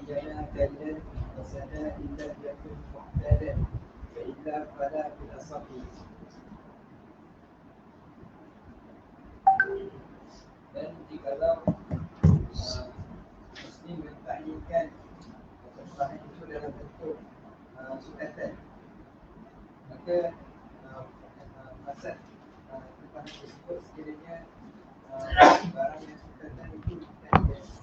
جنى كيلا فسدا إن لم يكن محتالا فإلا فلا بالأصح. Dan jikalau Muslim mentaklifkan tempahan itu dalam bentuk sukatan, maka fasad tempahan tersebut sekiranya barang yang sukatan itu bukan biasa.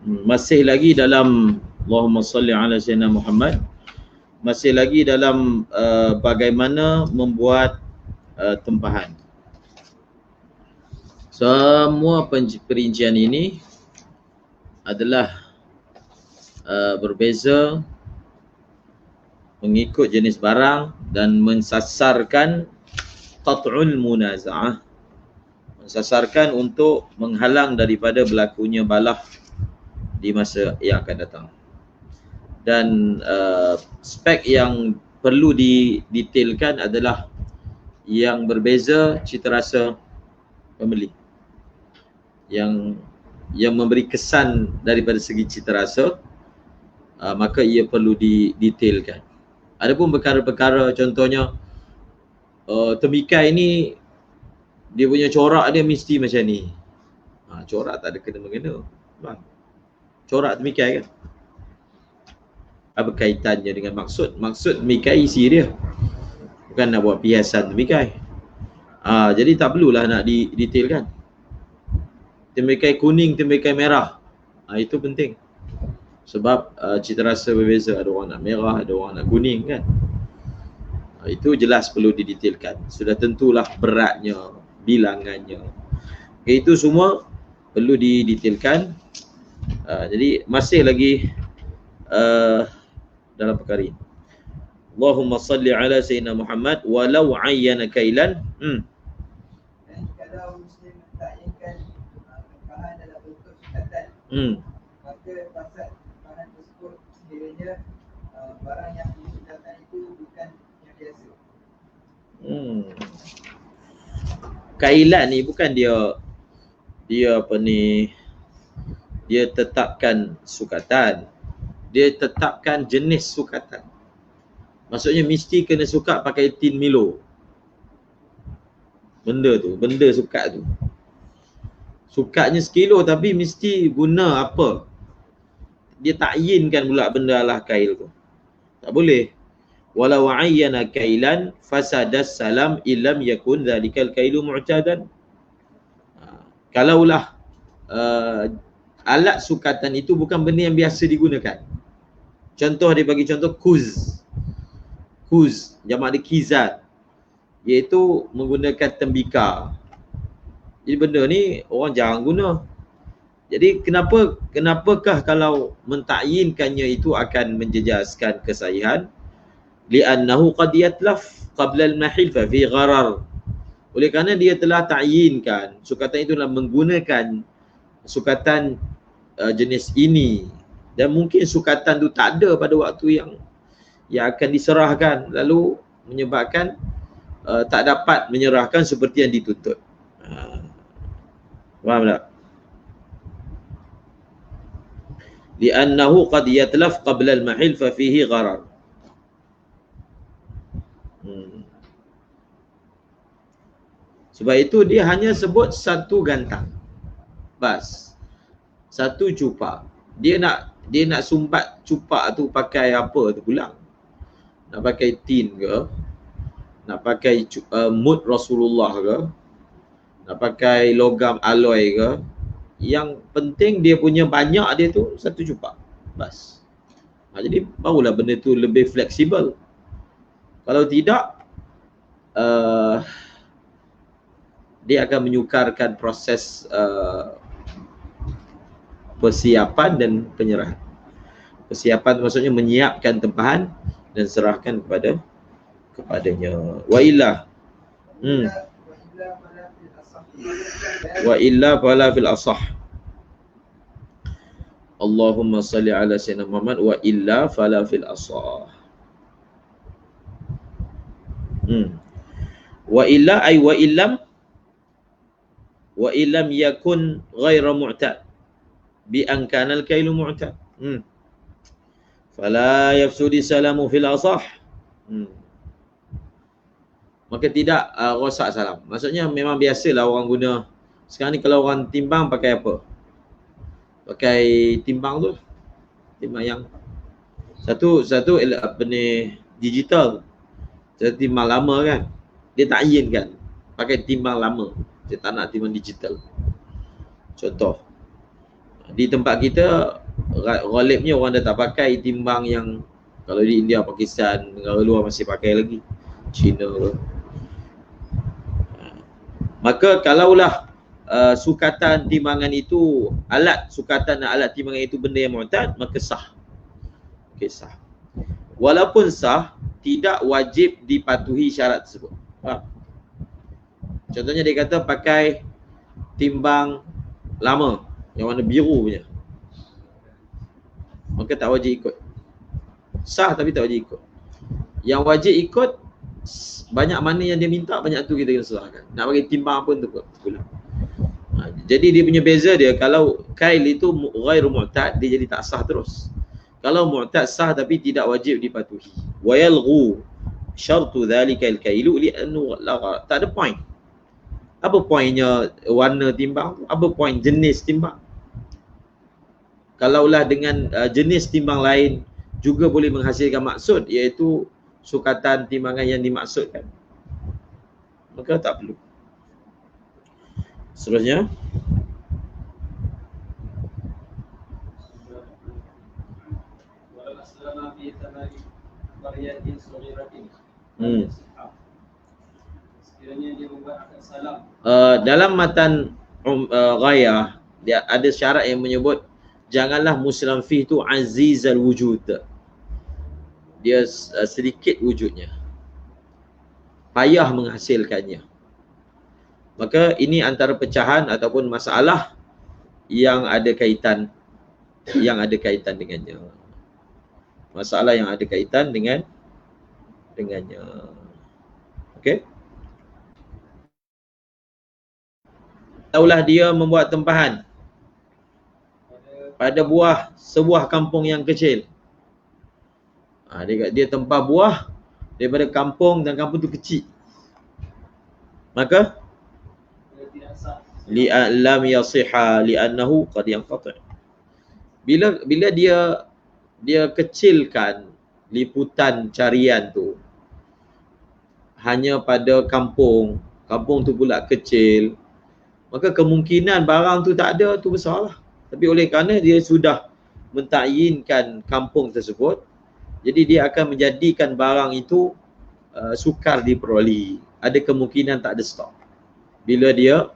Masih lagi dalam Allahumma salli ala sayyidina Muhammad, masih lagi dalam bagaimana membuat tempahan. Semua perincian ini adalah berbeza mengikut jenis barang dan mensasarkan qat'ul munaza'ah, mensasarkan untuk menghalang daripada berlakunya balah di masa yang akan datang. Dan spek yang perlu didetailkan adalah yang berbeza cita rasa pembeli, yang memberi kesan daripada segi cita rasa, maka ia perlu didetailkan. Adapun perkara-perkara contohnya temikai ni dia punya corak dia mesti macam ni, corak tak ada kena-mengena bang. Corak temikai kan, apa kaitannya dengan maksud temikai isi dia, bukan nak buat hiasan temikai. Jadi tak perlulah nak didetailkan. Temikai kuning, temikai merah, itu penting. Sebab cita rasa berbeza, ada orang nak merah, ada orang nak kuning kan. Itu jelas perlu didetailkan. Sudah tentulah beratnya, bilangannya. Okay, itu semua perlu didetailkan. Jadi masih lagi dalam perkara ini. Allahumma salli ala sayyidina Muhammad walau ayyana kailan. Dan kalau Muslim mentaklifkan tempahan dalam bentuk sukatan, maka fasad tempahan tersebut sekiranya barang yang disukatan itu bukan yang biasa. Kailan ni bukan dia apa ni, dia tetapkan sukatan, dia tetapkan jenis sukatan. Maksudnya mesti kena sukat pakai tin Milo. Benda sukat tu. Sukatnya sekilo tapi mesti guna apa? Dia takyinkan pula benda lah kail tu. Tak boleh. Walau ayyana kailan fasadas salam illam yakun dhalikal kailu mu'tadan. Kalaulah alat sukatan itu bukan benda yang biasa digunakan. Contoh, dia bagi contoh kuz, jamak dia kizat, iaitu menggunakan tembikar. Jadi benda ni orang jarang guna. Jadi kenapakah kalau mentakyinkannya itu akan menjejaskan kesahihan? Li'annahu qad yatlaf qabla al-mahil fa fi gharar. Oleh kerana dia telah takyinkan sukatan itu adalah menggunakan sukatan jenis ini, dan mungkin sukatan tu tak ada pada waktu yang akan diserahkan, lalu menyebabkan tak dapat menyerahkan seperti yang dituntut. Faham tak? Li'annahu qad yatlaf qabla al-mahil fa fihi gharar. Sebab itu dia hanya sebut satu gantang, bas, satu cupak. Dia nak sumbat cupak tu pakai apa tu pulang? Nak pakai tin ke? Nak pakai mud Rasulullah ke? Nak pakai logam alloy ke? Yang penting dia punya banyak dia tu satu cupak, bas. Jadi barulah benda tu lebih fleksibel. Kalau tidak, dia akan menyukarkan proses persiapan dan penyerahan. Persiapan maksudnya menyiapkan tempahan dan serahkan kepadanya. Wa illa fala fil asah. Allahumma salli ala sayyidina Muhammad wa illa fala fil asah. Wa illa ay wa illam yakun ghaira mu'tad. bi an kana al-kailu mu'tad. Fala yafsudi salamu fil asah. Maka tidak rosak salam. Maksudnya memang biasalah orang guna. Sekarang ni kalau orang timbang pakai apa? Pakai timbang tu. Timbang yang satu apa ni, digital. Satu timbang lama kan. Dia takyin kan. Pakai timbang lama. Dia tak nak timbang digital. Contoh. Di tempat kita ghalibnya orang dah tak pakai timbang yang, kalau di India, Pakistan, negara luar masih pakai lagi. China ke. Maka kalaulah sukatan timbangan itu, alat sukatan dan alat timbangan itu benda yang mu'tad, maka sah. Okey, sah. Walaupun sah, tidak wajib dipatuhi syarat tersebut. Contohnya dia kata pakai timbang lama yang warna biru punya, maka tak wajib ikut. Sah tapi tak wajib ikut. Yang wajib ikut banyak mana yang dia minta, banyak tu kita kena serahkan. Nak bagi timbang apa tu pula. Jadi dia punya beza dia, kalau kail itu ghairu mu'tad, dia jadi tak sah terus. Kalau mu'tad sah tapi tidak wajib dipatuhi. Wa yalghu syartu dhalika al-kailu li'annu la, tak ada point. Apa poinnya warna timbang? Apa point jenis timbang? Kalaulah dengan jenis timbang lain juga boleh menghasilkan maksud, iaitu sukatan timbangan yang dimaksudkan, maka tak perlu. Seterusnya, dalam matan ghayah dia ada syarat yang menyebut janganlah muslim fi tu azizal wujud. Dia sedikit wujudnya, payah menghasilkannya. Maka ini antara pecahan ataupun masalah yang ada kaitan dengannya. Masalah yang ada kaitan dengannya. Okey. Taulah dia membuat tempahan pada sebuah kampung yang kecil. Dia tempah buah daripada kampung dan kampung tu kecil, maka lam yasiha li'annahu qad yanqati'. Bila dia kecilkan liputan carian tu hanya pada kampung tu pula kecil, maka kemungkinan barang tu tak ada tu besarlah. Tapi oleh kerana dia sudah mentakyinkan kampung tersebut, jadi dia akan menjadikan barang itu sukar diperoleh. Ada kemungkinan tak ada stok bila dia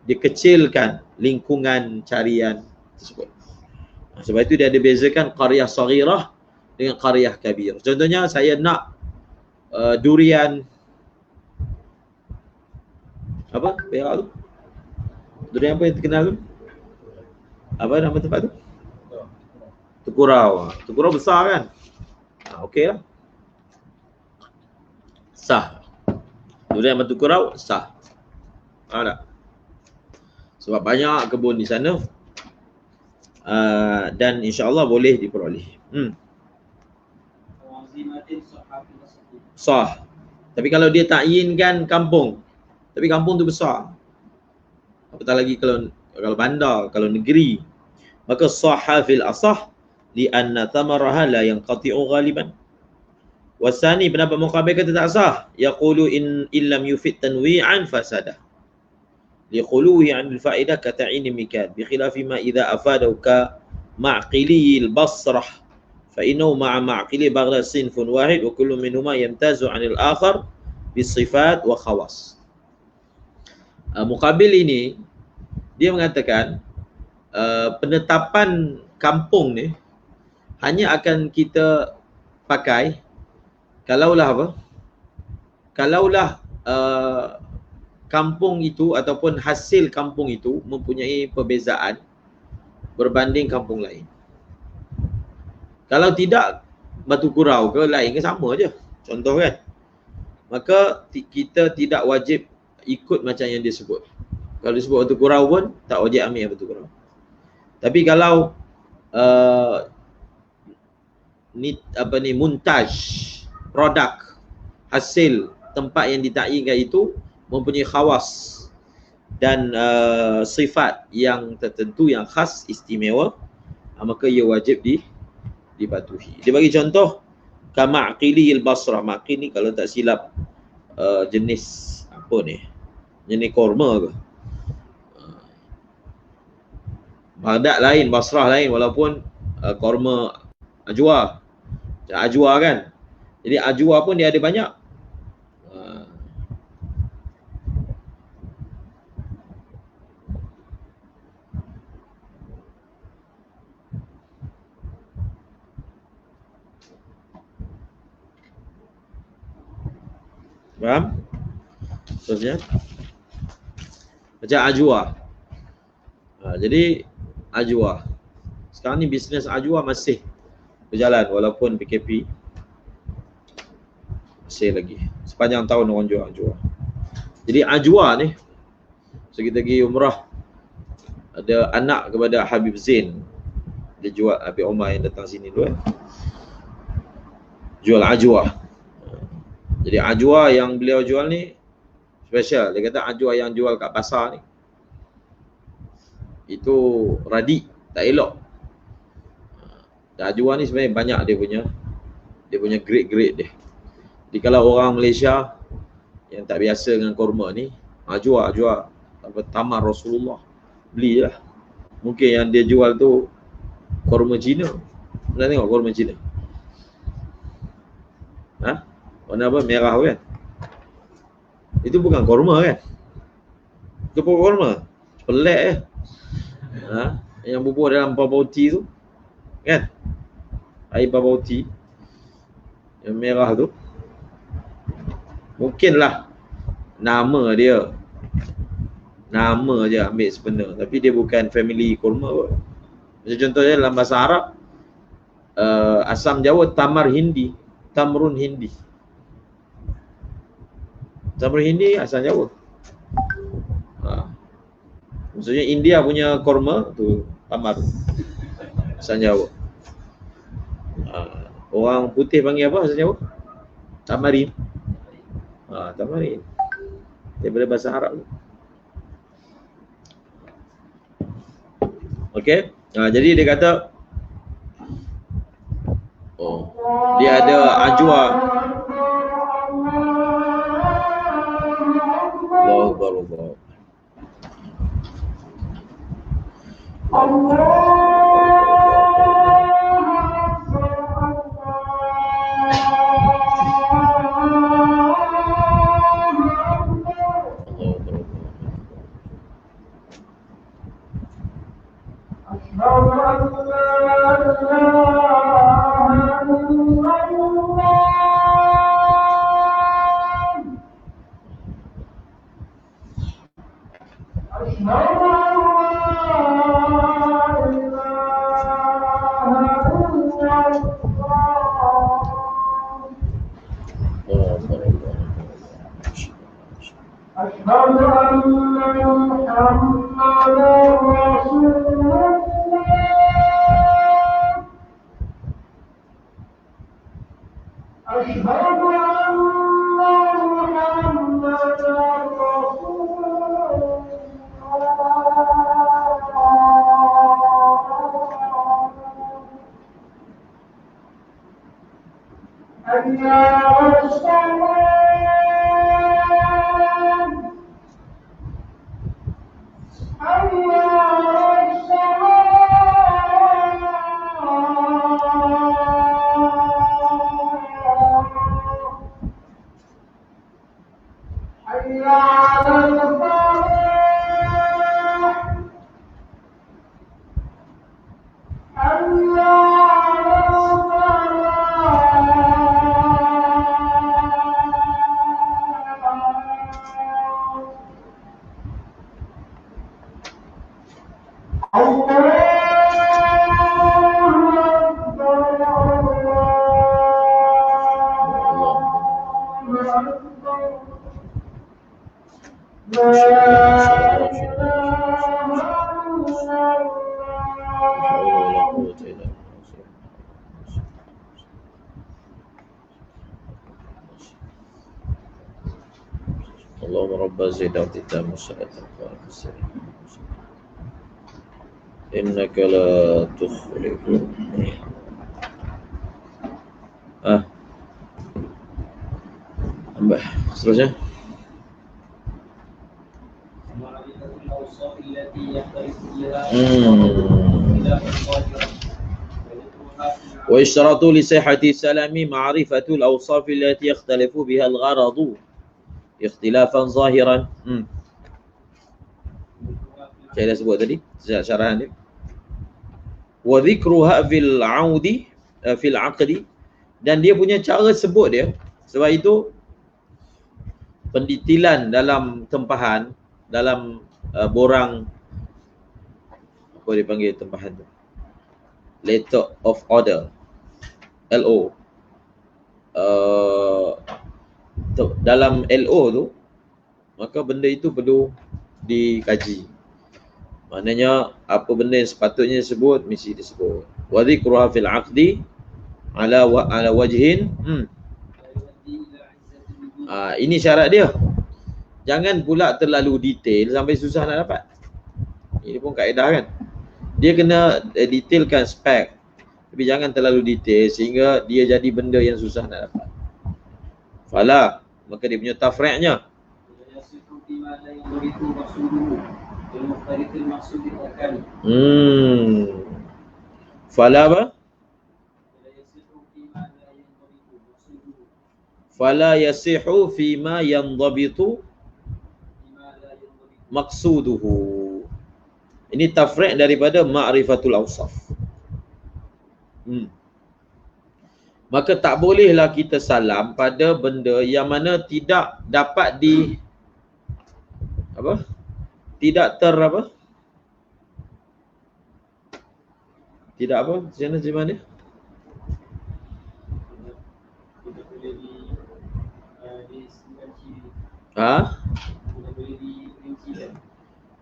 kecilkan lingkungan carian tersebut. Sebab itu dia ada bezakan qaryah saghirah dengan qaryah kabirah. Contohnya saya nak durian apa? Perak tu. Durian apa yang terkenal tu? Apa nama tempat tu? Tukurau. Tukurau besar kan? Okey lah. Sah. Durian Tukurau sah. Faham tak? Sebab banyak kebun di sana. Dan insya-Allah boleh diperoleh. Sah. Tapi kalau dia takyinkan kampung, tapi kampung tu besar, apatah lagi kalau bandar, kalau negeri, maka sahha fil asah li'anna thamaraha la yanqati'u ghaliban. Wasani pendapat muqabil kata tak sah, yaqulu in illam yufid tanwi'an fasada liquluhi 'an al-fa'idah ka ta'in mikad bi khilafi ma idza afadahu ka ma'qili al-basrah fa innahu ma'a ma'qili baghdad sinfun wahid wa kullu minhuma yamtazu 'anil akhar bisifat wa khawas. Muqabil ini dia mengatakan penetapan kampung ni hanya akan kita pakai kalaulah kampung itu ataupun hasil kampung itu mempunyai perbezaan berbanding kampung lain. Kalau tidak, batu kurau ke lain ke sama je, contoh kan, maka kita tidak wajib ikut macam yang dia sebut. Kalau disebut batu kurau pun tak wajib ambil batu kurau. Tapi kalau muntaj, produk, hasil tempat yang ditakyinkan itu mempunyai khawas dan sifat yang tertentu, yang khas, istimewa, maka ia wajib dipatuhi. Dia bagi contoh Ma'qili al-Basrah. Ma'qil ni kalau tak silap jenis apa ni? Jenis korma ke? Baghdad lain, Basrah lain, walaupun korma ajwa. Ajwa kan? Jadi ajwa pun dia ada banyak. Faham? Terusnya macam ajwa. Jadi ajwa. Sekarang ni bisnes ajwa masih berjalan walaupun PKP masih lagi. Sepanjang tahun orang jual ajwa. Jadi ajwa ni, so kita pergi umrah, ada anak kepada Habib Zain, dia jual, Habib Omar yang datang sini dulu jual ajwa. Jadi ajwa yang beliau jual ni special. Dia kata ajwa yang jual kat pasar ni itu radik, tak elok. Dan ajwa ni sebenarnya banyak dia punya grade-grade dia. Jadi kalau orang Malaysia yang tak biasa dengan korma ni, ajwa apa tamar Rasulullah, belilah. Mungkin yang dia jual tu korma Cina. Pernah tengok korma Cina? Warna apa? Merah kan? Itu bukan korma kan? Itu bukan korma. Pelik yang bubur dalam bubble tea tu kan? Air bubble tea yang merah tu. Mungkinlah nama dia, nama je ambil sebenar, tapi dia bukan family korma pun. Macam contohnya dalam bahasa Arab, asam Jawa tamar hindi, tamrun hindi. Tamrun hindi asam Jawa. Maksudnya India punya korma tu tamar, asam Jawa. Orang putih panggil apa asam Jawa? Tamarin. Tamarin. Daripada bahasa Arab tu. Okey. Jadi dia kata dia ada ajwa. Allahu Akbar. Bazida kita musa'atan fa'asir. Innaka la tukhliqu. Tambah. Seterusnya. Wa isyratu li sihhati salami ma'rifatul awsaf allati yakhtalifu biha al-gharadu ikhtilafan zahiran. Saya dah sebut tadi syarahan dia. Wa dhikruha fil 'audi fil 'aqdi, dan dia punya cara sebut dia. Sebab itu pendetilan dalam tempahan, dalam borang, apa dia panggil tempahan tu, letter of order, LO, dalam LO tu, maka benda itu perlu dikaji. Maknanya apa benda yang sepatutnya disebut mesti disebut. Wa dhikruha fil 'aqdi ala wajhin. Ini syarat dia. Jangan pula terlalu detail sampai susah nak dapat. Ini pun kaedah kan. Dia kena detailkan spek, tapi jangan terlalu detail sehingga dia jadi benda yang susah nak dapat. Fala, maka dia punya tafri'nya. Fala apa? Fala yasihu fima yandabitu maqsuduhu. Ini tafri' daripada ma'rifatul awsaf. Maka tak bolehlah kita salam pada benda yang mana tidak dapat di apa? Tidak apa? Tidak apa? Macam mana?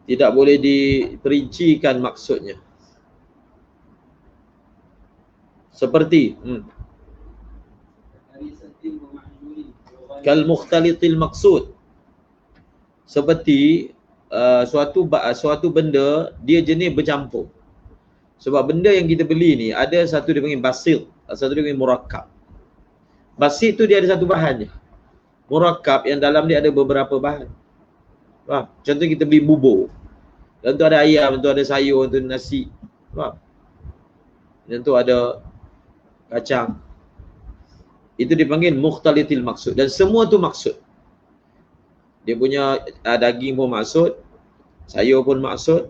Tidak boleh diperincikan maksudnya. Seperti kal mukhtalitil maksud. Seperti suatu benda dia jenis bercampur. Sebab benda yang kita beli ni ada satu dia panggil basit, satu dia panggil murakkab. Basit tu dia ada satu bahan je. Murakkab yang dalam dia ada beberapa bahan. Faham? Contoh kita beli bubur. Dan tu ada ayam, tu ada sayur, tu nasi. Faham? Dan tu ada kacang. Itu dipanggil mukhtalitil maksud. Dan semua tu maksud. Dia punya daging pun maksud, sayur pun maksud.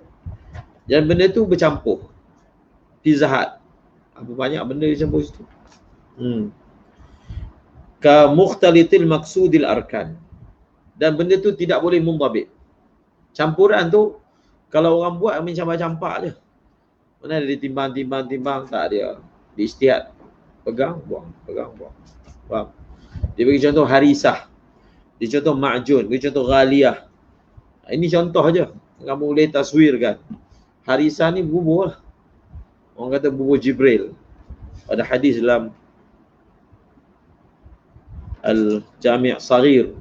Dan benda tu bercampur. Pizza Hut. Apa banyak benda dicampur situ. Ka mukhtalitil maksudil arkan. Dan benda tu tidak boleh mundabit. Campuran tu kalau orang buat campak-campak je. Mana ada ditimbang, tak ada. Diisytihad. Pegang, buang. Faham? Dia bagi contoh harisah. Dia contoh ma'jun, dia contoh ghaliyah. Ini contoh je. Kamu boleh taswirkan. Harisah ni bubur lah. Orang kata bubur Jibril. Ada hadis dalam Al-Jami' Saghir.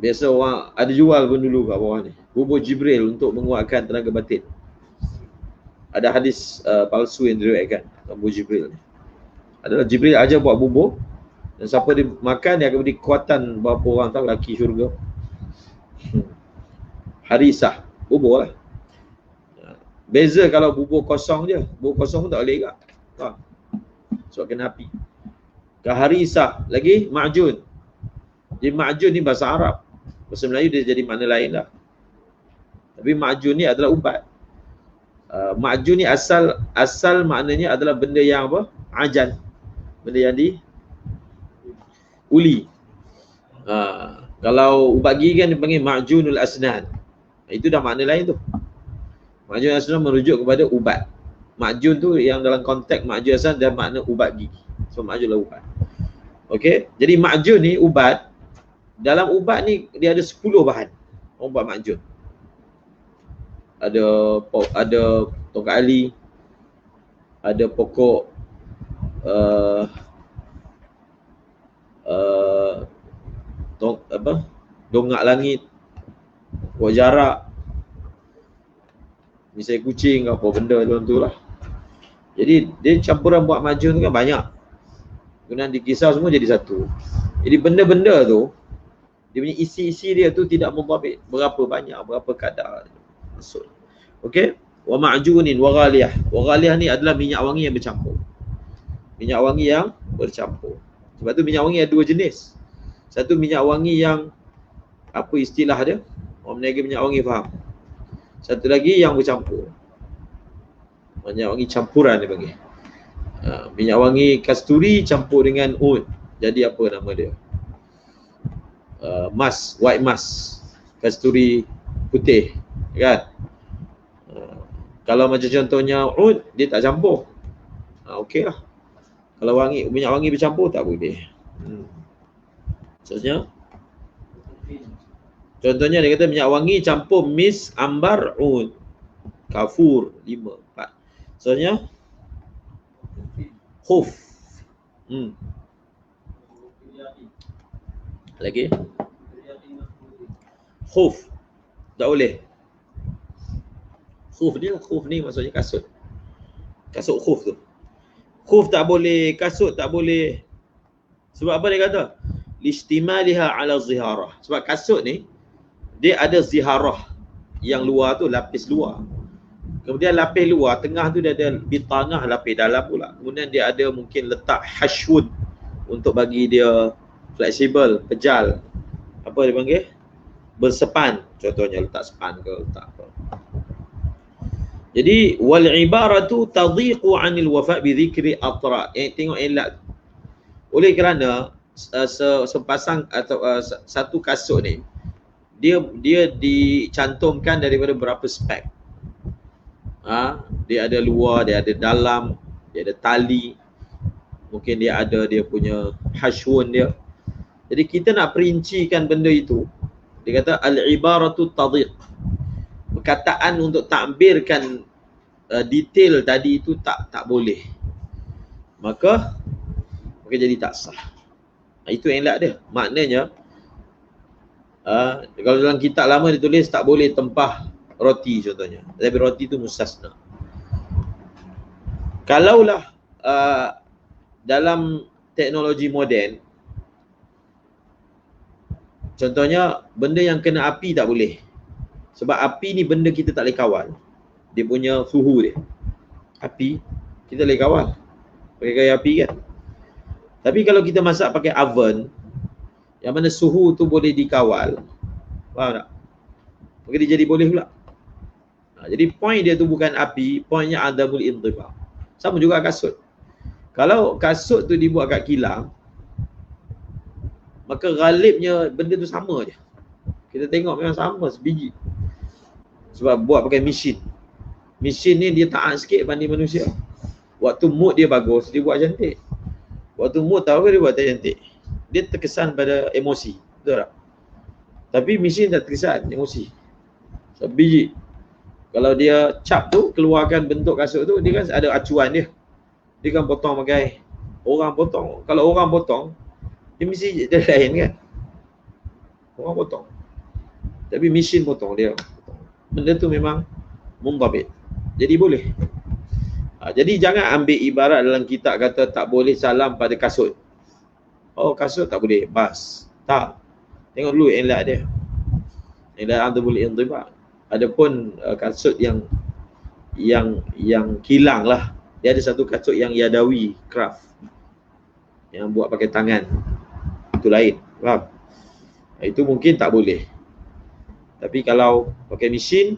Biasa orang ada jual pun dulu kat bawah ni. Bubur Jibril untuk menguatkan tenaga batin. Ada hadis palsu yang diriwayatkan bubur Jibril ni. Adalah Jibril aja buat bubur, dan siapa dia makan dia akan beri kekuatan berapa orang tahu laki syurga. Harisah, bubur lah. Beza kalau bubur kosong je. Bubur kosong pun tak boleh juga. Faham? Sebab kena api. Harisah lagi ma'jun. Jadi ma'jun ni bahasa Arab. Bahasa Melayu dia jadi makna lain lah. Tapi ma'jun ni adalah ubat. Ma'jun ni asal maknanya adalah benda yang apa? Ajan. Benda yang uli. Kalau ubat gigi kan dipanggil ma'junul asnan. Itu dah makna lain tu. Ma'jun asnan merujuk kepada ubat. Ma'jun tu yang dalam konteks ma'jun asnan dan makna ubat gigi. So ma'jun lah ubat. Okey. Jadi ma'jun ni ubat. Dalam ubat ni dia ada 10 bahan. Ubat ma'jun. Ada tongkat ali, ada pokok dongak langit, buat jarak, misalnya kucing apa benda tu lah. Jadi dia campuran buat majun tu kan banyak, kemudian dikisar semua jadi satu. Jadi benda-benda tu, dia punya isi-isi dia tu tidak mendhabit berapa banyak, berapa kadar masuk. Okey, wa ma'junin wa ghaliyah. Wa ghaliyah ni adalah minyak wangi yang bercampur. Minyak wangi yang bercampur. Sebab tu minyak wangi ada dua jenis. Satu minyak wangi yang apa istilah dia? Orang meniaga minyak wangi faham. Satu lagi yang bercampur. Minyak wangi campuran dia panggil. Minyak wangi kasturi campur dengan oud. Jadi apa nama dia? White musk. Kasturi putih. Kan? Kalau macam contohnya oud, dia tak campur. Okey lah. Kalau minyak wangi bercampur tak boleh. Contohnya dia kata minyak wangi campur misk, ambar, oud, kafur, 5, 4. Soalnya khuf. Lagi? Khuf. Tak boleh. Khuf dia lah. Khuf ni maksudnya kasut. Kasut khuf tu. Khuf tak boleh, kasut tak boleh. Sebab apa dia kata? Listimaliha ala ziharah. Sebab kasut ni dia ada ziharah. Yang luar tu lapis luar. Kemudian lapis luar, tengah tu dia ada bitangah, lapis dalam pula. Kemudian dia ada mungkin letak hashwun untuk bagi dia fleksibel, pejal. Apa dia panggil? Bersepan. Contohnya letak sepan ke letak apa. Jadi wal ibaratu tadhiqu 'anil wafa' bi dhikri atra. Tengok elat. Oleh kerana sepasang atau satu kasut ni dia dicantumkan daripada berapa spek. Dia ada luar, dia ada dalam, dia ada tali. Mungkin dia ada dia punya hashwun dia. Jadi kita nak perincikan benda itu. Dia kata al-ibaratu tadhiq. Perkataan untuk takbirkan detail tadi itu tak boleh. Maka jadi tak sah. Itu elak dia. Maknanya kalau dalam kitab lama ditulis tak boleh tempah roti contohnya. Tapi roti itu mustasna. Kalaulah dalam teknologi moden, contohnya benda yang kena api tak boleh. Sebab api ni benda kita tak boleh kawal. Dia punya suhu dia. Api kita boleh kawal. Pakai kayu api kan. Tapi kalau kita masak pakai oven, yang mana suhu tu boleh dikawal, faham tak? Maka dia jadi boleh pula. Jadi point dia tu bukan api, pointnya adabul intibah. Sama juga kasut. Kalau kasut tu dibuat kat kilang, maka ghalibnya benda tu sama je. Kita tengok memang sama sebiji. Sebab buat pakai mesin. Mesin ni dia taat sikit banding manusia. Waktu mood dia bagus, dia buat cantik. Waktu mood tahu dia buat tak cantik. Dia terkesan pada emosi. Betul tak? Tapi mesin tak terkesan emosi. So, biji. Kalau dia cap tu, keluarkan bentuk kasut tu, dia kan ada acuan dia. Dia kan potong pakai. Orang potong. Kalau orang potong, dia mesti dia lain kan. Orang potong. Tapi mesin potong dia. Benda tu memang mundhabit. Jadi boleh. Jadi jangan ambil ibarat dalam kitab kata tak boleh salam pada kasut. Oh kasut tak boleh, bas. Tak. Tengok dulu elak dia. Elak adabul intibah. Adapun kasut yang kilang lah. Dia ada satu kasut yang yadawi, craft. Yang buat pakai tangan. Itu lain. Faham? Itu mungkin tak boleh. Tapi kalau pakai mesin,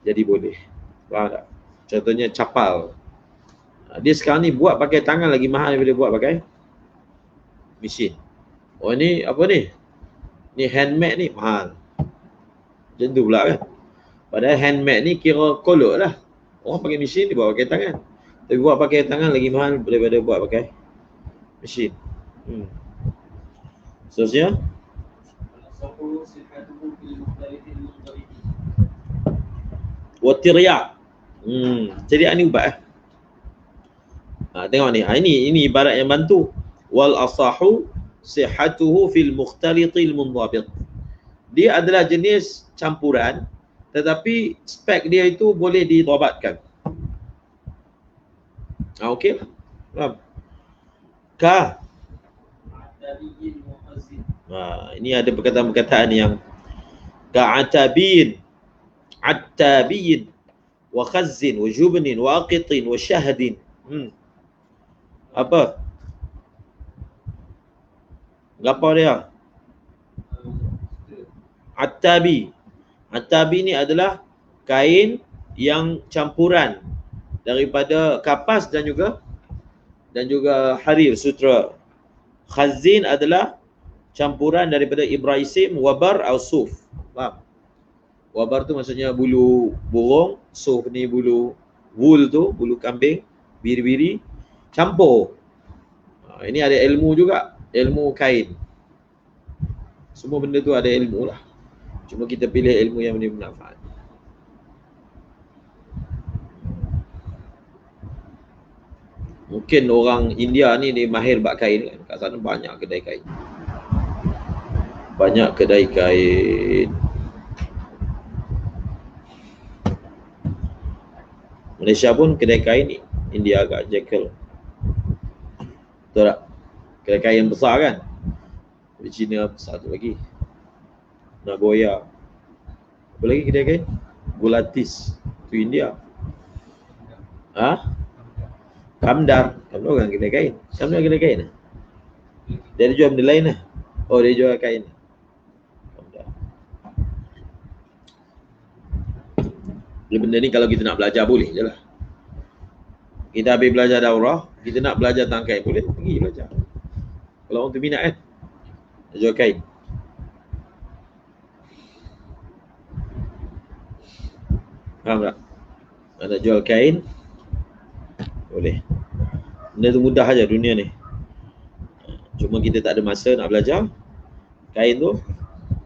jadi boleh. Faham tak? Contohnya capal. Dia sekarang ni buat pakai tangan lagi mahal daripada buat pakai mesin. Oh ni apa ni? Ni handmade ni mahal. Macam tu pula kan. Padahal handmade ni kira kolok lah. Orang pakai mesin dia buat pakai tangan. Tapi buat pakai tangan lagi mahal daripada buat pakai mesin. Seterusnya. Watirya. Jadi ni ubat tengok ni. Ini ibarat yang bantu. Wal asahu sihhatuhu fil mukhtalitil mundhabit. Dia adalah jenis campuran tetapi spek dia itu boleh didhabatkan. Okey. Faham? Ka. Ini ada perkataan-perkataan yang ka'atabiyin, attabiyin, wa khazzin, wa jubnin, wa aqitin, wa shahdin. Apa? Apa dia? Attabi. Attabi ni adalah kain yang campuran daripada kapas dan juga harir, sutra. Khazzin adalah campuran daripada ibraisim, wabar atau suf. Faham? Wabar tu maksudnya bulu burung, suf ni bulu wool tu, bulu kambing, biri-biri, campur. Ini ada ilmu juga, ilmu kain. Semua benda tu ada ilmu lah. Cuma kita pilih ilmu yang bermanfaat. Mungkin orang India ni dia mahir bak kain kan. Kat sana banyak kedai kain. Banyak kedai kain. Malaysia pun kedai kain ni India agak Jekyll. Betul tak? Kedai kain yang besar kan? Di China besar tu lagi. Nagoya. Apa lagi kedai kain? Gulatis. Tu India. Kamdar. Kamdar orang kedai kain. Kamdar kedai kain lah. Dia ada jual benda lain lah. Oh, dia jual kain. Kamdar. Benda ni kalau kita nak belajar boleh je lah. Kita habis belajar daurah, kita nak belajar tentang kain, boleh pergi belajar. Kalau orang tu minat kan, dia jual kain. Faham tak? Nak jual kain, boleh. Benda tu mudah aja dunia ni. Cuma kita tak ada masa nak belajar. Kain tu,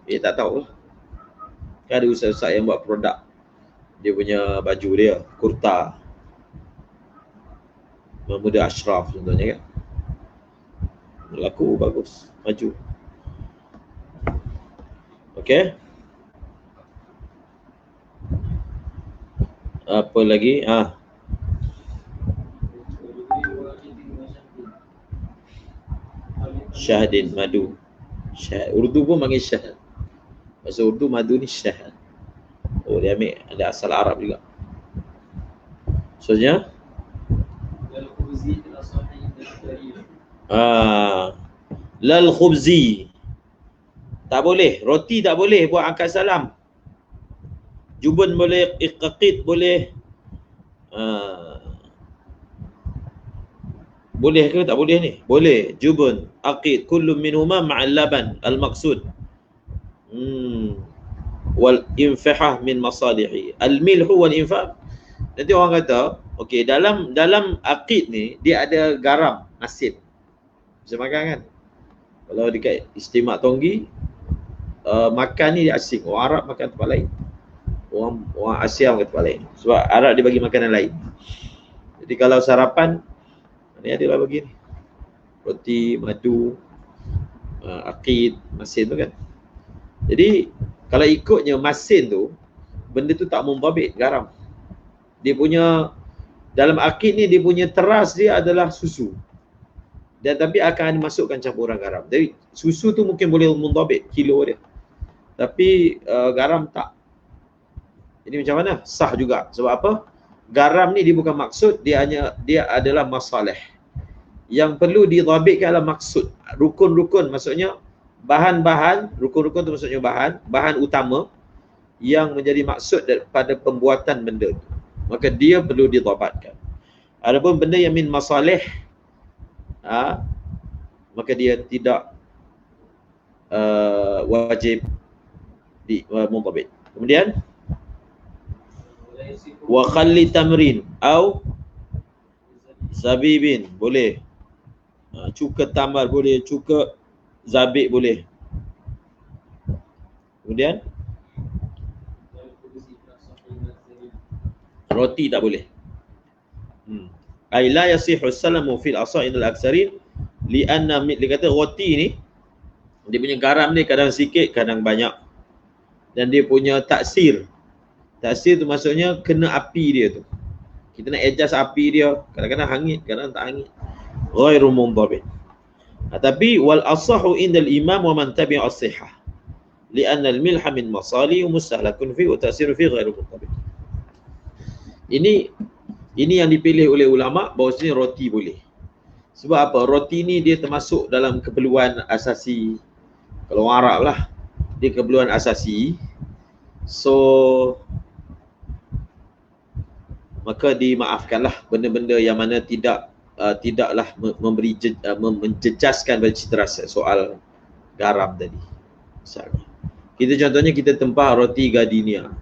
tak tahu lah. Kan ada ustaz-ustaz yang buat produk. Dia punya baju dia, kurta. Muda Ashraf contohnya kan. Laku bagus, maju. Okey. Apa lagi? Syahdin, madu. Urdu pun panggil syahd. Bahasa Urdu madu ni syahd. Oh, dia ambil ada asal Arab juga. Maksudnya lal khubzi. Tak boleh, roti tak boleh buat angkat salam. Jubun boleh, iqaqid boleh. Boleh ke tak boleh ni? Boleh. Jubun, aqid, kullu minhuma ma'al laban al-maqsud. Wal infahah min masalihi. Al-milhu wal infah. Nanti orang kata, okey, dalam aqid ni dia ada garam, asin. Bisa makan kan? Kalau dekat Istimak Tonggi, makan ni dia asing. Orang Arab makan tempat lain. Orang Asia makan tempat lain. Sebab Arab dia bagi makanan lain. Jadi kalau sarapan, ni adalah begini. Roti, madu, aqid, masin tu kan. Jadi kalau ikutnya masin tu, benda tu tak mundhabit garam. Dia punya, dalam aqid ni dia punya teras dia adalah susu. Dan tapi akan dimasukkan campuran garam. Jadi susu tu mungkin boleh mundhabit kilo dia. Tapi garam tak. Ini macam mana? Sah juga. Sebab apa? Garam ni dia bukan maksud, dia adalah masalah. Yang perlu didhabitkan adalah maksud. Rukun-rukun maksudnya bahan-bahan, rukun-rukun tu maksudnya bahan utama yang menjadi maksud daripada pembuatan benda tu. Maka dia perlu didhabatkan. Adapun benda yang min masalih, maka dia tidak wajib di mundhabit. Kemudian wa khalli tamrin au zabibin boleh. Cuka tamar boleh, cuka zabib boleh. Kemudian roti tak boleh. Ai la yasihu salamu fil asain al-aktsarin lianna dia kata roti ni Dia punya garam dia kadang sikit, kadang banyak. Dan dia punya taksir. Taksir tu maksudnya kena api dia tu. Kita nak adjust api dia, kadang-kadang hangit, kadang tak hangit. Ghairu mundhabit. Tapi wal asahu indal imam wa man tabi'a as-sihah. Li'anna al-milha min masali wa mustahlakun fi wa ta'siru fi ghairu mundhabit. Ini yang dipilih oleh ulama bahawasanya roti boleh. Sebab apa? Roti ni dia termasuk dalam keperluan asasi. Kalau orang Arab lah, dia keperluan asasi. So maka dimaafkanlah benda-benda yang mana tidaklah menjejaskan pada cita rasa soal garam tadi. Misalnya, contohnya kita tempah roti gardenia.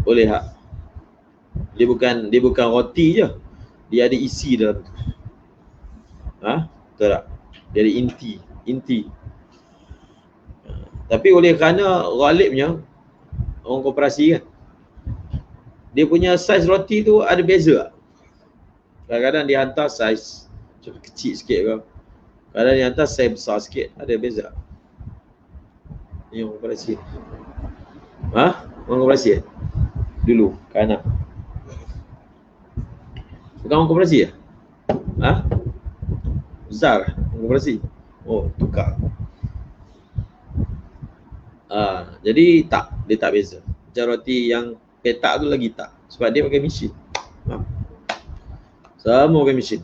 Boleh tak? Dia bukan roti je. Dia ada isi dalam tu. Betul tak? Dia ada inti. Tapi oleh kerana ghalibnya orang koperasi kan, dia punya saiz roti tu ada beza. Kadang-kadang dia hantar saiz kecil sikit ke, kadang dia hantar saiz besar sikit, ada beza. Ni orang koperasi. Orang koperasi dulu kanak. Bukan orang koperasi ya? Besar orang koperasi. Oh, tukar. Jadi dia tak beza. Macam roti yang petak tu lagi tak. Sebab dia pakai mesin. Semua pakai mesin.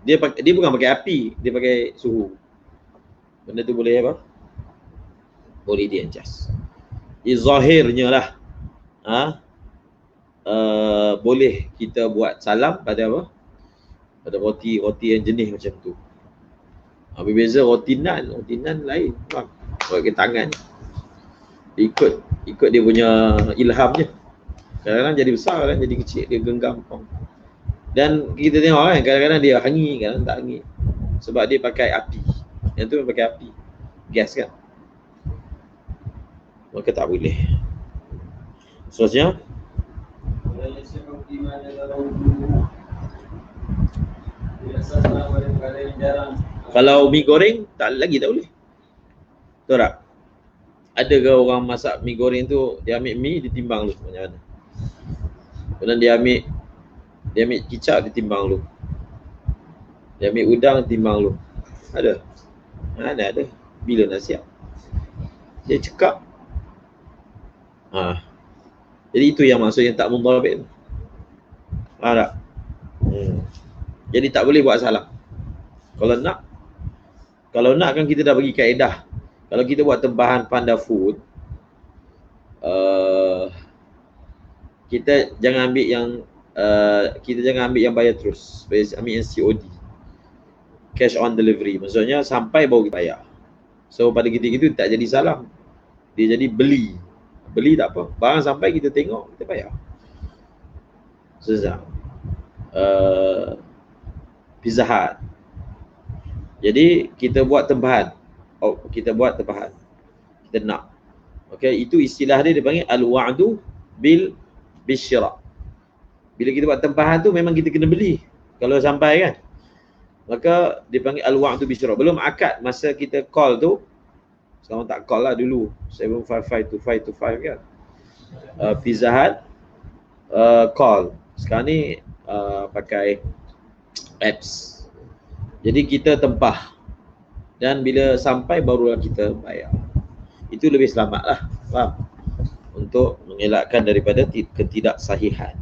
Dia bukan pakai api, dia pakai suhu. Benda tu boleh apa? Boleh di adjust. Zahirnya lah. Boleh kita buat salam pada apa? Pada roti yang jenis macam tu. Berbeza roti nan lain. Pakai tangan. Ikut dia punya ilham je. Kadang-kadang jadi besar, kadang jadi kecil, dia genggam. Dan kita tengok kan, kadang-kadang dia hangit, kadang tak hangit. Sebab dia pakai api. Yang tu pakai api. Gas kan. Maka tak boleh. Seterusnya. Kalau mi goreng, tak boleh. Betul tak? Ada ke orang masak mi goreng tu, dia ambil mi, ditimbang dulu macam mana? Kemudian dia ambil kicap, ditimbang dulu. Dia ambil udang, ditimbang dulu. Ada? Ada. Bila nak siap? Dia cekap. Jadi itu yang maksud yang tak mundhabit tu. Tak? Jadi tak boleh buat salah. Kalau nak kan kita dah bagi kaedah. Kalau kita buat tempahan panda food, kita jangan ambil yang bayar terus. Ambil yang COD, cash on delivery. Maksudnya sampai baru kita bayar. So pada ketika itu tak jadi salam. Dia jadi beli tak apa. Barang sampai kita tengok, kita bayar. Selesai. Pizza Hut. Jadi kita buat tempahan. Kita nak. Okey, itu istilah dia dipanggil al-wa'du bil syira'. Bila kita buat tempahan tu memang kita kena beli kalau sampai kan. Maka dipanggil al-wa'du bil syira'. Belum akad masa kita call tu. Sekarang tak call lah dulu. 7552525 kan. Pizza Hut call. Sekarang ni pakai apps. Jadi kita tempah. Dan bila sampai barulah kita bayar. Itu lebih selamat lah. Faham? Untuk mengelakkan daripada ketidaksahihan.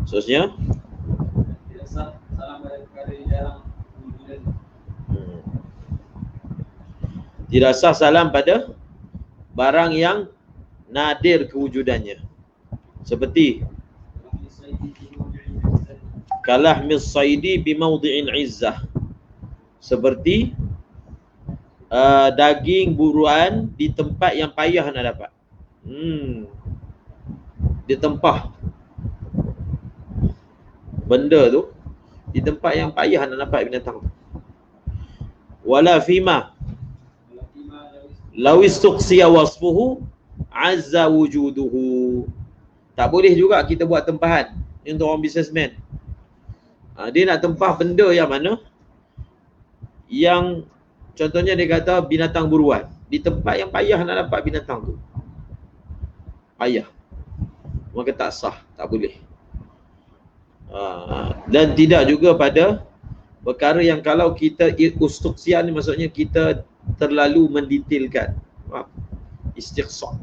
Seterusnya. Tidak sah salam pada barang yang nadir kewujudannya. Seperti kalahmis saidi bimawdi'in izzah. Seperti daging buruan di tempat yang payah nak dapat. Dia tempah benda tu di tempat yang payah nak dapat binatang. Wala fima law istuqsiya wasfuhu azza wujuduhu. Tak boleh juga kita buat tempahan ni untuk orang businessman. Dia nak tempah benda yang mana yang Contohnya dia kata binatang buruan. Di tempat yang payah nak dapat binatang tu. Payah. Maka tak sah, tak boleh. Dan tidak juga pada perkara yang kalau kita instruksian ni maksudnya kita terlalu mendetailkan. Istiqsa.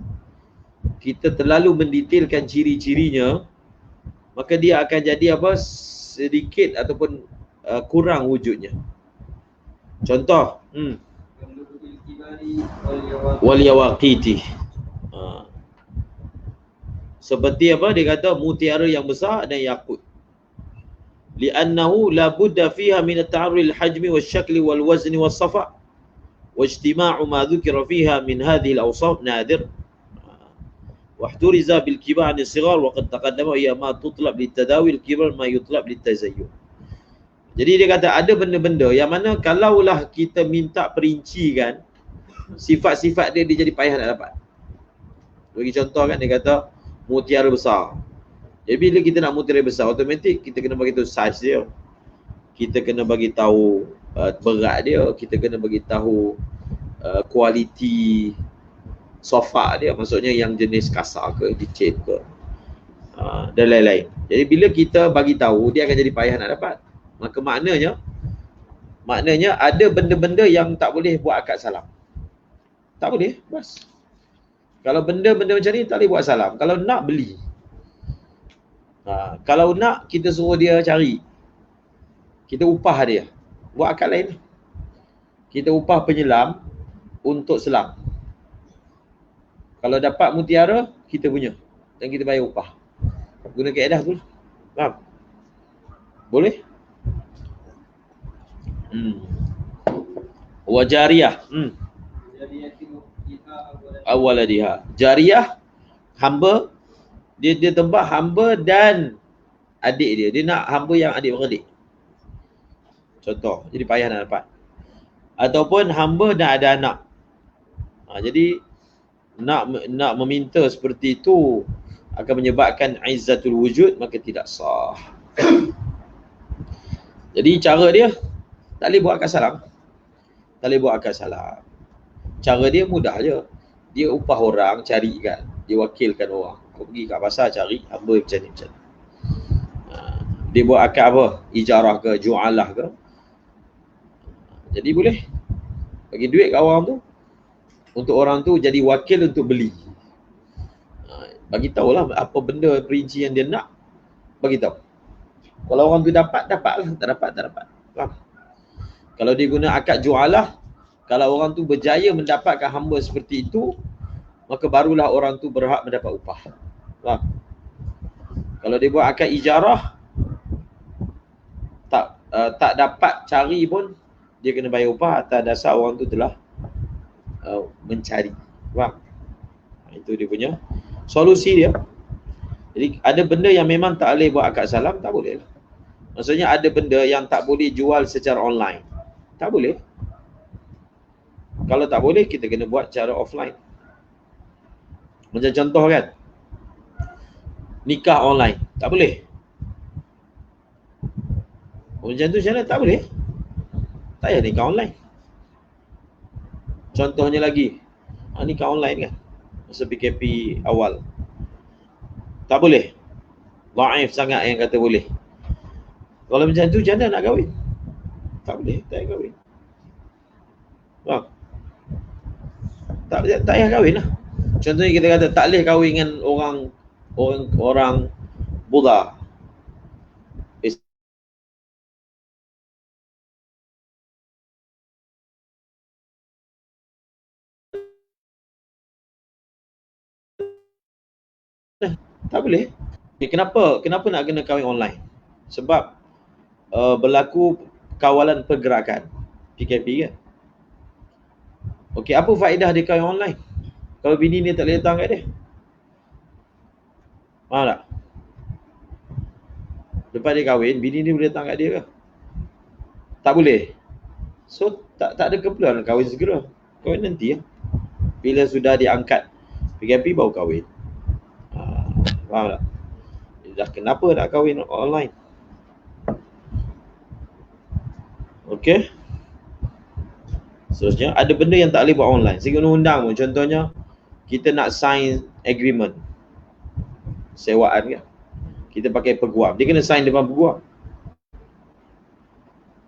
Kita terlalu mendetailkan ciri-cirinya, maka dia akan jadi apa? Sedikit ataupun kurang wujudnya. Contoh, wal yawaqiti. Seperti apa dia kata mutiara yang besar dan yakut. Li'annahu la budda fiha min at-ta'arrul al-hajmi wash-shakli wal-wazni was-safa. واجتماع ما ذكر فيها من هذه الأوصاف نادر واحترز بالكبار عن الصغار وقد تقدم هي ما تطلب للتداوي الكبار ما يطلب للتزين. Jadi dia kata ada benda-benda yang mana kalaulah kita minta perincikan sifat-sifat dia jadi payah nak dapat. Bagi contoh kan dia kata mutiara besar. Jadi bila kita nak mutiara besar automatik kita kena bagi tahu saiz dia. Kita kena bagi tahu berat dia, kita kena bagi tahu kualiti sofa dia, maksudnya yang jenis kasar ke, licin ke, dan lain-lain. Jadi bila kita bagi tahu, dia akan jadi payah nak dapat. Maka maknanya ada benda-benda yang tak boleh buat akad salam. Tak boleh, bas. Kalau benda-benda macam ni tak boleh buat salam. Kalau nak beli. Kalau nak kita suruh dia cari. Kita upah dia. Buat akad lain. Kita upah penyelam untuk selam. Kalau dapat mutiara, kita punya. Dan kita bayar upah. Guna kaedah tu. Faham? Boleh? Wajariyah. Awaladiha. Jariyah, hamba. Dia tembak hamba dan adik dia. Dia nak hamba yang adik-beradik. Contoh, jadi payah nak dapat. Ataupun hamba dan ada anak. Jadi nak meminta seperti itu akan menyebabkan izzatul wujud, maka tidak sah. Jadi cara dia tak boleh buat akad salam. Tak boleh buat akad salam. Cara dia mudah je. Dia upah orang carikan, dia wakilkan orang. Kau pergi kat pasar cari hamba macam ni macam ni. Dia buat akad apa? Ijarah ke, ju'alah ke. Jadi boleh bagi duit kat orang tu untuk orang tu jadi wakil untuk beli. Bagi tahulah apa benda perinci yang dia nak, bagi tahu. Kalau orang tu dapat, dapatlah. Tak dapat, tak dapat. Faham? Kalau dia guna akad jualah, kalau orang tu berjaya mendapatkan hamba seperti itu, maka barulah orang tu berhak mendapat upah. Faham? Kalau dia buat akad ijarah, tak dapat cari pun, dia kena bayar upah atas dasar orang tu telah mencari. Faham? Itu dia punya solusi dia. Jadi ada benda yang memang tak boleh buat akad salam, tak boleh lah. Maksudnya ada benda yang tak boleh jual secara online. Tak boleh. Kalau tak boleh, kita kena buat cara offline. Macam contoh kan, nikah online, tak boleh. Macam tu macam mana? Tak boleh. Tak payah nikah online. Contohnya lagi, nikah online kan, masa PKP awal. Tak boleh. Dhaif sangat yang kata boleh. Kalau macam tu, macam mana nak kahwin? Tak boleh, tak payah kahwin. Faham? Tak payah kahwin lah. Contohnya kita kata tak boleh kahwin dengan orang Buddha. Tak boleh. Kenapa nak kena kahwin online? Sebab berlaku kawalan pergerakan PKP kan. Okey, apa faedah dia kahwin online kalau bini dia tak boleh datang kat dia? Faham tak? Lepas dia kahwin, bini dia boleh datang kat dia ke? Tak boleh. So tak ada keperluan nak kahwin segera. Kahwin nanti ya. Bila sudah diangkat PKP baru kahwin. Faham tak? Dah kenapa nak kahwin online? Okey. Seterusnya, ada benda yang tak boleh buat online. Sehingga undang-undang pun, contohnya, kita nak sign agreement. Sewaan kan. Kita pakai peguam. Dia kena sign depan peguam.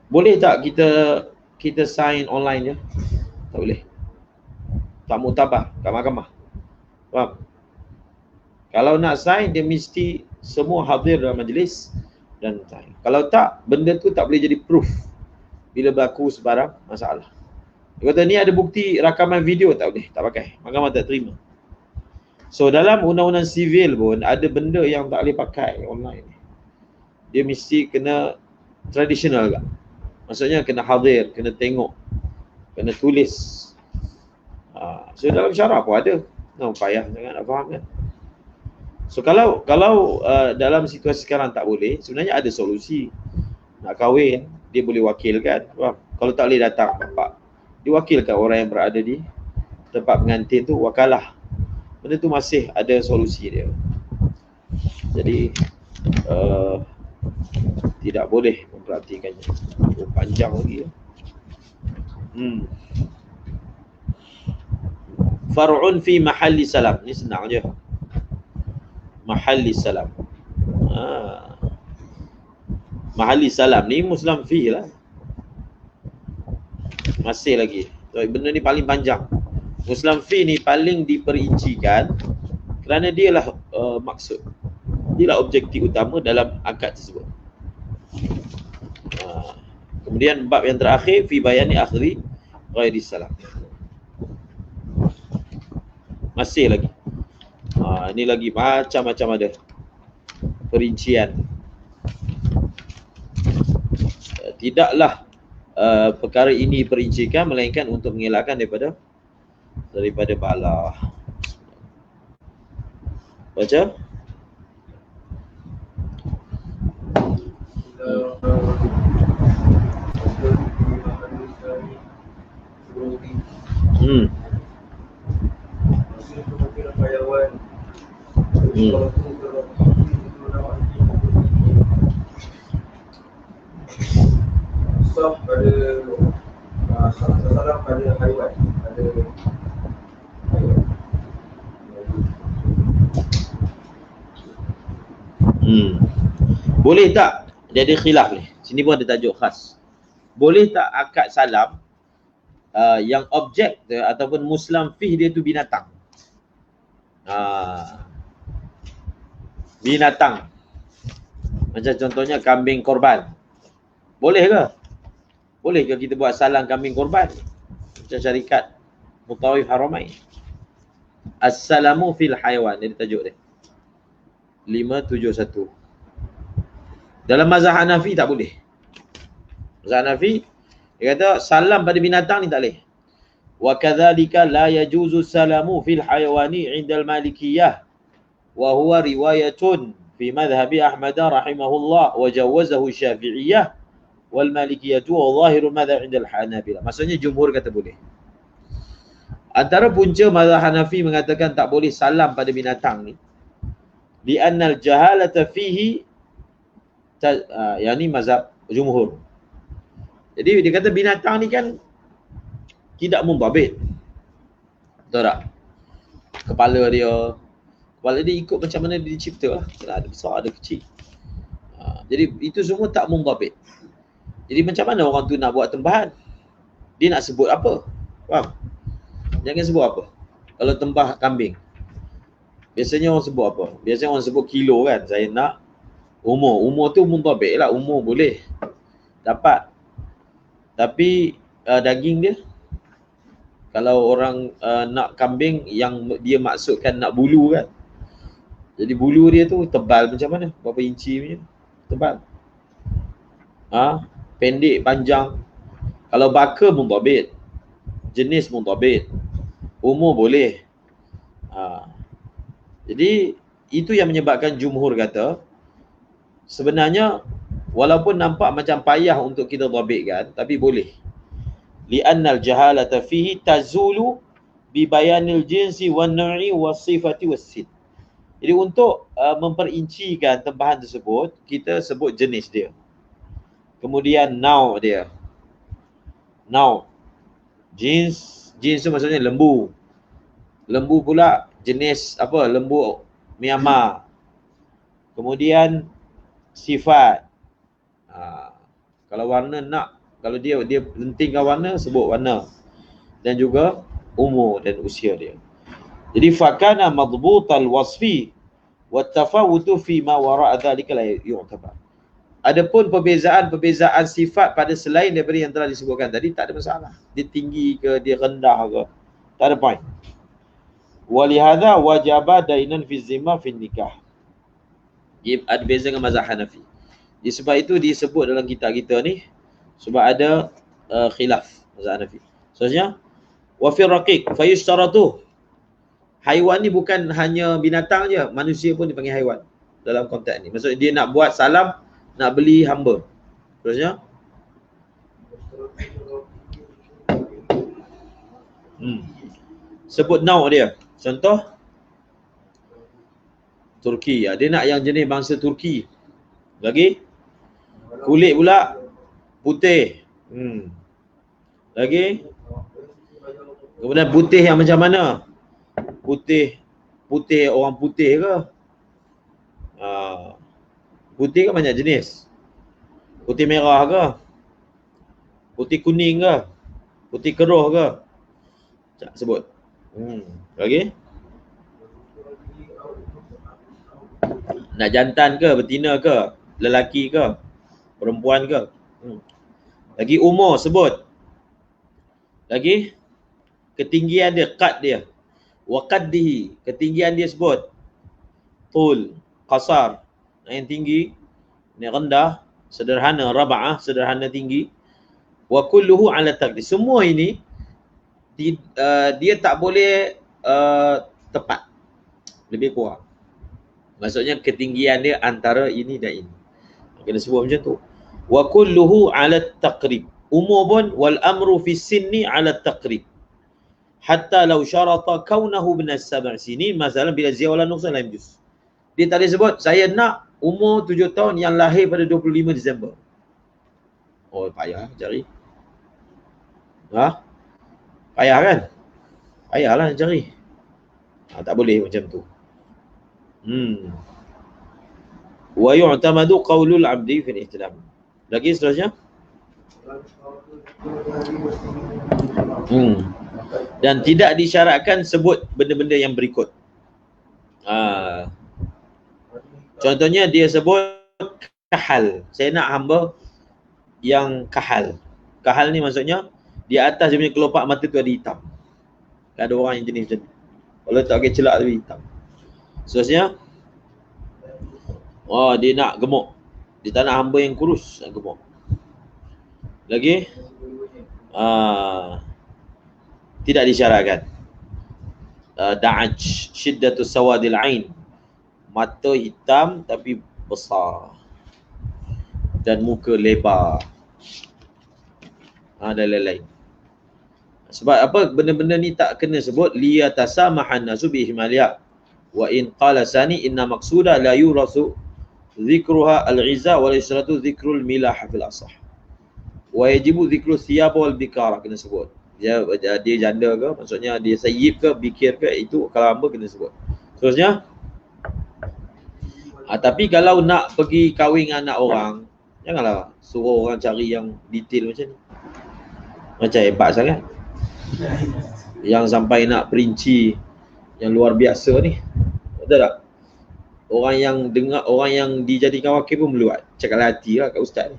Boleh tak kita sign online je? Tak boleh. Tak muktabah kat mahkamah. Faham? Kalau nak sign, dia mesti semua hadir dalam majlis dan sign. Kalau tak, benda tu tak boleh jadi proof bila berlaku sebarang masalah. Dia kata ni ada bukti rakaman video, tak boleh, tak pakai. Mahkamah tak terima. So dalam undang-undang sivil pun ada benda yang tak boleh pakai online. Dia mesti kena tradisional kan. Maksudnya kena hadir, kena tengok, kena tulis. So dalam syarah pun ada. Payah sangat nak faham kan. So kalau dalam situasi sekarang tak boleh, sebenarnya ada solusi. Nak kahwin, dia boleh wakilkan. Faham? Kalau tak boleh datang bapak, diwakilkan orang yang berada di tempat pengantin tu, wakalah. Benda tu masih ada solusi dia. Jadi tidak boleh memperhatikannya. Panjang lagi ya. Far'un fi mahalli salam. Ni senang je. Mahalli salam. Mahalli salam ni muslam fi lah. Masih lagi. Benda ni paling panjang. Muslam fi ni paling diperincikan kerana dialah maksud. Dialah objektif utama dalam akad tersebut. Kemudian bab yang terakhir fi bayani akhiri ghairi salam. Masih lagi. Ini lagi macam-macam ada perincian. Tidaklah perkara ini perincikan melainkan untuk mengelakkan daripada bala. Baca. Sah pada salam pada haiwan, pada haiwan. Boleh tak? Jadi khilaf ni. Sini pun ada tajuk khas. Boleh tak akad salam yang objek dia ataupun muslam fih dia tu binatang? Binatang. Macam contohnya kambing korban. Boleh ke? Boleh ke kita buat salam kambing korban? Macam syarikat Mutawif Haramain. Assalamu fil haiwan. Jadi tajuk dia 571. Dalam mazhab Hanafi tak boleh. Mazhab Hanafi dia kata salam pada binatang ni tak boleh. Wa kadzalika la yajuzu salamu fil hayawani 'inda al-Malikiyah wa huwa riwayatun fi madhhabi Ahmad rahimahullah wa jawazahu Syafi'iyah wal Malikiyah wa zahirul madhhab 'inda al-Hanabilah. Maksudnya jumhur kata boleh. Antara punca mazhab Hanafi mengatakan tak boleh salam pada binatang ni li anna al-jahalata fihi yang ni mazhab jumhur. Jadi dia kata binatang ni kan tidak mundabit. Betul tak? Kepala dia ikut macam mana dia dicipta lah. Ada besar, ada kecil. Jadi itu semua tak mundabit. Jadi macam mana orang tu nak buat tembahan? Dia nak sebut apa? Faham? Jangan sebut apa. Kalau tembah kambing, biasanya orang sebut apa? Biasanya orang sebut kilo kan. Saya nak umur tu mundabit lah. Umur boleh dapat. Tapi daging dia, kalau orang nak kambing yang dia maksudkan nak bulu kan. Jadi bulu dia tu tebal macam mana? Berapa inci punya? Tebal. Pendek, panjang. Kalau baka mundabit. Jenis mundabit. Umur boleh. Jadi itu yang menyebabkan jumhur kata sebenarnya walaupun nampak macam payah untuk kita dhabitkan, tapi boleh. Li'annal jahalata fihi tazulu bi bayanil jinsi wan nu'i was sifati was sid. Jadi untuk memperincikan tembahan tersebut, kita sebut jenis dia. Kemudian nau' dia. Nau'. Jins tu maksudnya lembu. Lembu pula jenis apa? Lembu Myanmar. Kemudian sifat. Kalau warna nak, kalau dia pentingkan warna, sebut warna. Dan juga umur dan usia dia. Jadi fakana madbutal wasfi wa tafawutu fi ma wara'a dhalika la yu'tabar. Adapun perbezaan sifat pada selain daripada yang telah disebutkan tadi tak ada masalah. Dia tinggi ke, dia rendah ke, tak ada point. Walihadha wajaba dainan fi zimma fi nikah. Ada beza dengan mazhab Hanafi. Jadi sebab itu disebut dalam kitab kita ni sebab ada khilaf mazhab Hanafi. Seterusnya wa fi raqiq fa yushtaratu. Haiwan ni bukan hanya binatang je, manusia pun dipanggil haiwan dalam konteks ni. Maksudnya dia nak buat salam, nak beli hamba. Terusnya sebut nau dia. Contoh Turki. Dia nak yang jenis bangsa Turki. Lagi kulit pula putih. Lagi kemudian putih yang macam mana? Putih orang putih ke? Putih kan banyak jenis. Putih merah ke? Putih kuning ke? Putih keruh ke? Sebut. Lagi? Nak jantan ke? Betina ke? Lelaki ke? Perempuan ke? Lagi umur sebut. Lagi? Ketinggian dia, qad dia. Wa qaddihi, ketinggian dia sebut. Tul, qasar, yang tinggi, yang rendah, sederhana, raba'ah, sederhana tinggi. Wa kulluhu ala taqdir. Semua ini dia tak boleh tepat. Lebih kurang. Maksudnya ketinggian dia antara ini dan ini. Kena sebut macam tu. Wa kulluhu ala taqrib. Umur pun wal amru fi sinni ala taqrib. Hatta law syarata kaunahu min as-7 sinin, masalah bila ziyah wala nuqsan la yajuz. Dia tadi sebut saya nak umur 7 tahun yang lahir pada 25 Disember. Oh, payah cari. Payah kan? Payahlah cari. Tak boleh macam tu. Wa yu'tamadu qaulul 'abdi fil ihtilam. Lagi seterusnya? Dan tidak disyaratkan sebut benda-benda yang berikut. Contohnya dia sebut kahal. Saya nak hamba yang kahal. Kahal ni maksudnya di atas dia punya kelopak mata tu ada hitam. Ada orang yang jenis macam ni. Kalau tak pakai celak tu hitam. Seterusnya, dia nak gemuk. Dia tak nak hamba yang kurus, nak gemuk. Lagi? Tidak disyaratkan. Da'aj, syiddatu sawadil ain. Mata hitam tapi besar. Dan muka lebar. Dan lain-lain. Sebab apa benda-benda ni tak kena sebut liyatasamahan nasu bi ihmaliyah. Wa in qala sani inna maqsuda la yurasu zikruha al-'izza wa al-ishratu zikrul milah fil asah. Wa yajibu zikru thiyab wal bikara, kena sebut. Dia janda ke, maksudnya dia sayyib ke, bikir ke, itu kalau hamba kena sebut. Seterusnya, tapi kalau nak pergi kahwin anak orang, janganlah suruh orang cari yang detail macam ni. Macam hebat sangat. Yang sampai nak perinci yang luar biasa ni. Betul tak? Orang yang dengar, orang yang dijadikan wakil pun meluat. Cakaplah hati lah kat ustaz ni.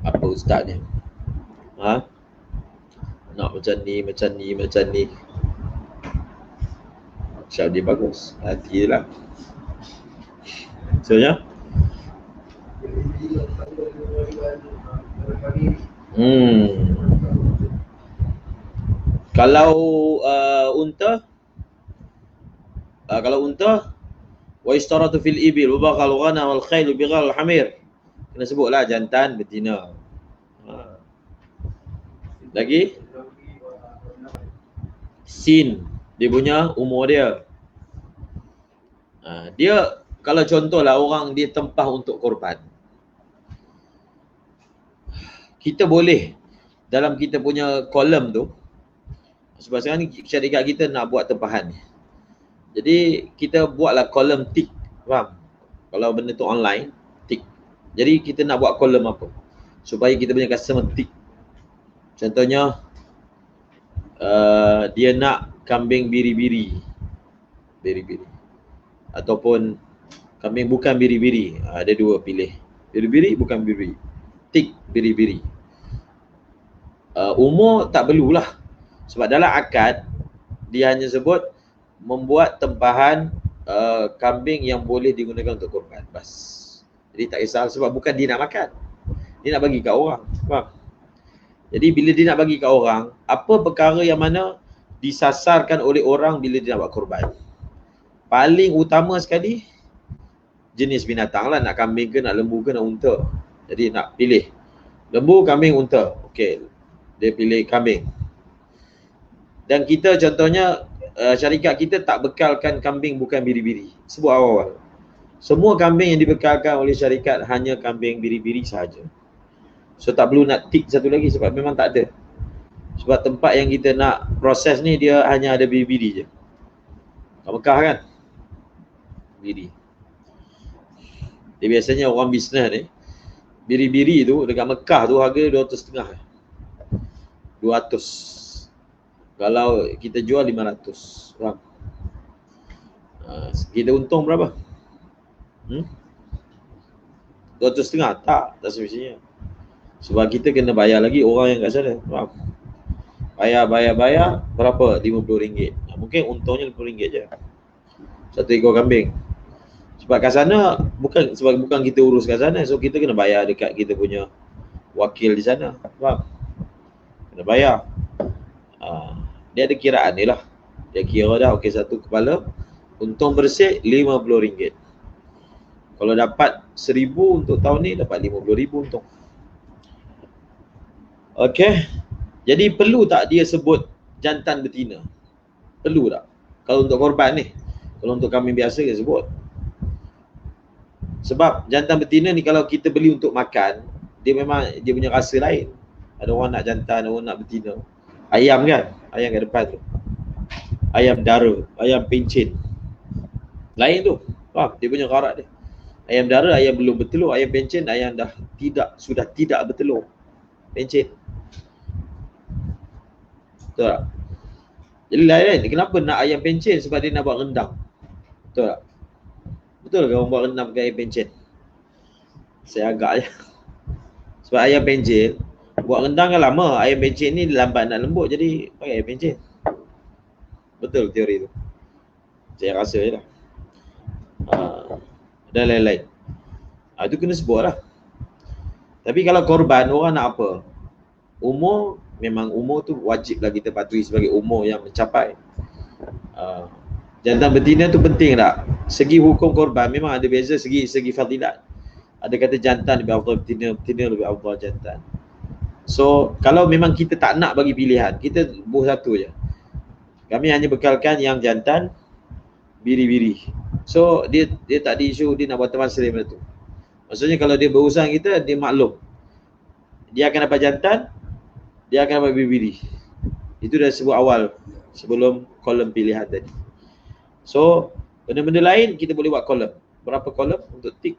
Apa ustaz ni? Nak macam ni, macam ni, macam ni. Syab dia bagus. Hati je lah. Sebenarnya? Kalau unta, wa istaratu fil ibil wa baqal ghanam wal khayl bighal al hamir, kena sebutlah jantan, betina. Lagi sin, dia punya umur dia. Dia kalau contohlah orang dia tempah untuk korban, kita boleh dalam kita punya kolom tu, sebab sekarang ni syarikat kita nak buat tempahan. Jadi kita buatlah kolom tick, faham? Kalau benda tu online, tick. Jadi kita nak buat kolom apa? Supaya kita punya customer tick. Contohnya, dia nak kambing biri-biri. Biri-biri. Ataupun kambing bukan biri-biri. Ada dua pilih. Biri-biri bukan biri-biri. Tick biri-biri. Umur tak perlulah. Sebab dalam akad, dia hanya sebut membuat tempahan kambing yang boleh digunakan untuk korban. Bas. Jadi tak kisah sebab bukan dia nak makan. Dia nak bagi kat orang. Faham? Jadi bila dia nak bagi kat orang, apa perkara yang mana disasarkan oleh orang bila dia nak buat korban? Paling utama sekali, jenis binatang lah. Nak kambing ke, nak lembu ke, nak unta. Jadi nak pilih. Lembu, kambing, unta. Okey. Dia pilih kambing. Dan kita contohnya, syarikat kita tak bekalkan kambing bukan biri-biri. Sebut awal-awal. Semua kambing yang dibekalkan oleh syarikat hanya kambing biri-biri sahaja. So tak perlu nak tick satu lagi sebab memang tak ada. Sebab tempat yang kita nak proses ni dia hanya ada biri-biri je. Kat Mekah kan? Biri. Dia biasanya orang bisnes ni, biri-biri tu dekat Mekah tu harga 250. 200. Kalau kita jual 500. Faham? Kita untung berapa? 250? Tak semestinya. Sebab kita kena bayar lagi orang yang kat sana. Faham? Bayar berapa? RM50. Mungkin untungnya RM50 je. Satu ekor kambing. Sebab kat sana bukan kita urus kat sana, so kita kena bayar dekat kita punya wakil di sana. Faham? Kena bayar. Dia ada kiraan ni lah. Dia kira dah, okey, satu kepala untung bersih RM50. Kalau dapat 1,000 untuk tahun ni, dapat 50,000 untung. Okey. Jadi perlu tak dia sebut jantan betina? Perlu tak? Kalau untuk korban ni. Kalau untuk kambing biasa dia sebut. Sebab jantan betina ni kalau kita beli untuk makan, dia memang dia punya rasa lain. Ada orang nak jantan, ada orang nak betina. Ayam kan? Ayam kat depan tu. Ayam dara, ayam pencen. Lain tu. Faham? Dia punya karat dia. Ayam dara, ayam belum bertelur. Ayam pencen, ayam sudah tidak bertelur. Pencen. Betul tak? Jadi lain. Kenapa nak ayam pencen? Sebab dia nak buat rendang. Betul tak? Betul ke orang buat rendang pakai ayam pencen? Saya agak je. Sebab ayam pencen buat rendang kan lama. Ayam pencen ni lambat nak lembut, jadi pakai ayam pencen. Betul teori tu. Saya rasa je lah. Dan lain-lain. Itu kena sebut lah. Tapi kalau korban, orang nak apa? Umur, memang umur tu wajiblah kita patuhi sebagai umur yang mencapai. Jantan betina tu penting tak? Segi hukum korban memang ada beza segi fadilat. Ada kata jantan lebih afdal betina, betina lebih afdal jantan. So kalau memang kita tak nak bagi pilihan, kita buh satu je. Kami hanya bekalkan yang jantan biri-biri. So dia tak ada isu dia nak buat teman selim tu. Maksudnya kalau dia berurusan kita, dia maklum. Dia akan dapat jantan, dia akan dapat biri-biri. Itu dah sebut awal sebelum kolom pilihan tadi. So benda-benda lain kita boleh buat kolom. Berapa kolom untuk tik.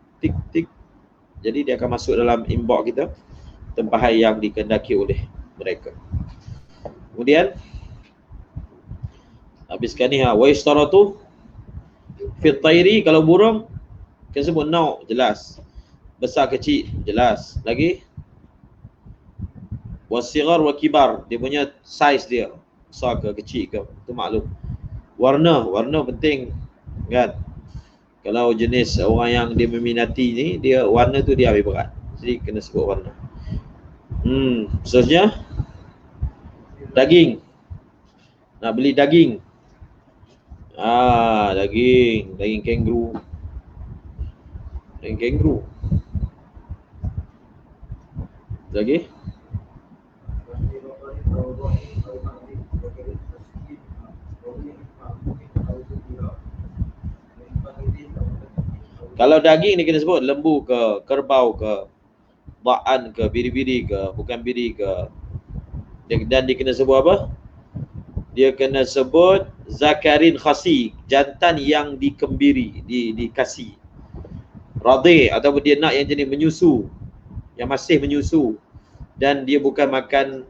Jadi dia akan masuk dalam inbox kita, tempahan yang dikehendaki oleh mereka. Kemudian habiskan ni wa istaratu fi tayri, kalau burung kena sebut nau jelas. Besar kecil jelas. Lagi wasighar wa kibar, dia punya size dia besar ke kecil ke, itu maklum. Warna penting kan. Kalau jenis orang yang dia meminati ni, dia warna tu dia ambil berat. Jadi kena sebut warna. Seterusnya daging. Nak beli daging. Daging kenguru. Daging kenguru. Lagi? Kalau daging ni kena sebut lembu ke, kerbau ke, ba'an ke, biri-biri ke, bukan biri ke. Dan dia kena sebut apa? Dia kena sebut zakarin khasi, jantan yang dikembiri, dikasih. Radhi, ataupun dia nak yang jenis menyusu, yang masih menyusu, dan dia bukan makan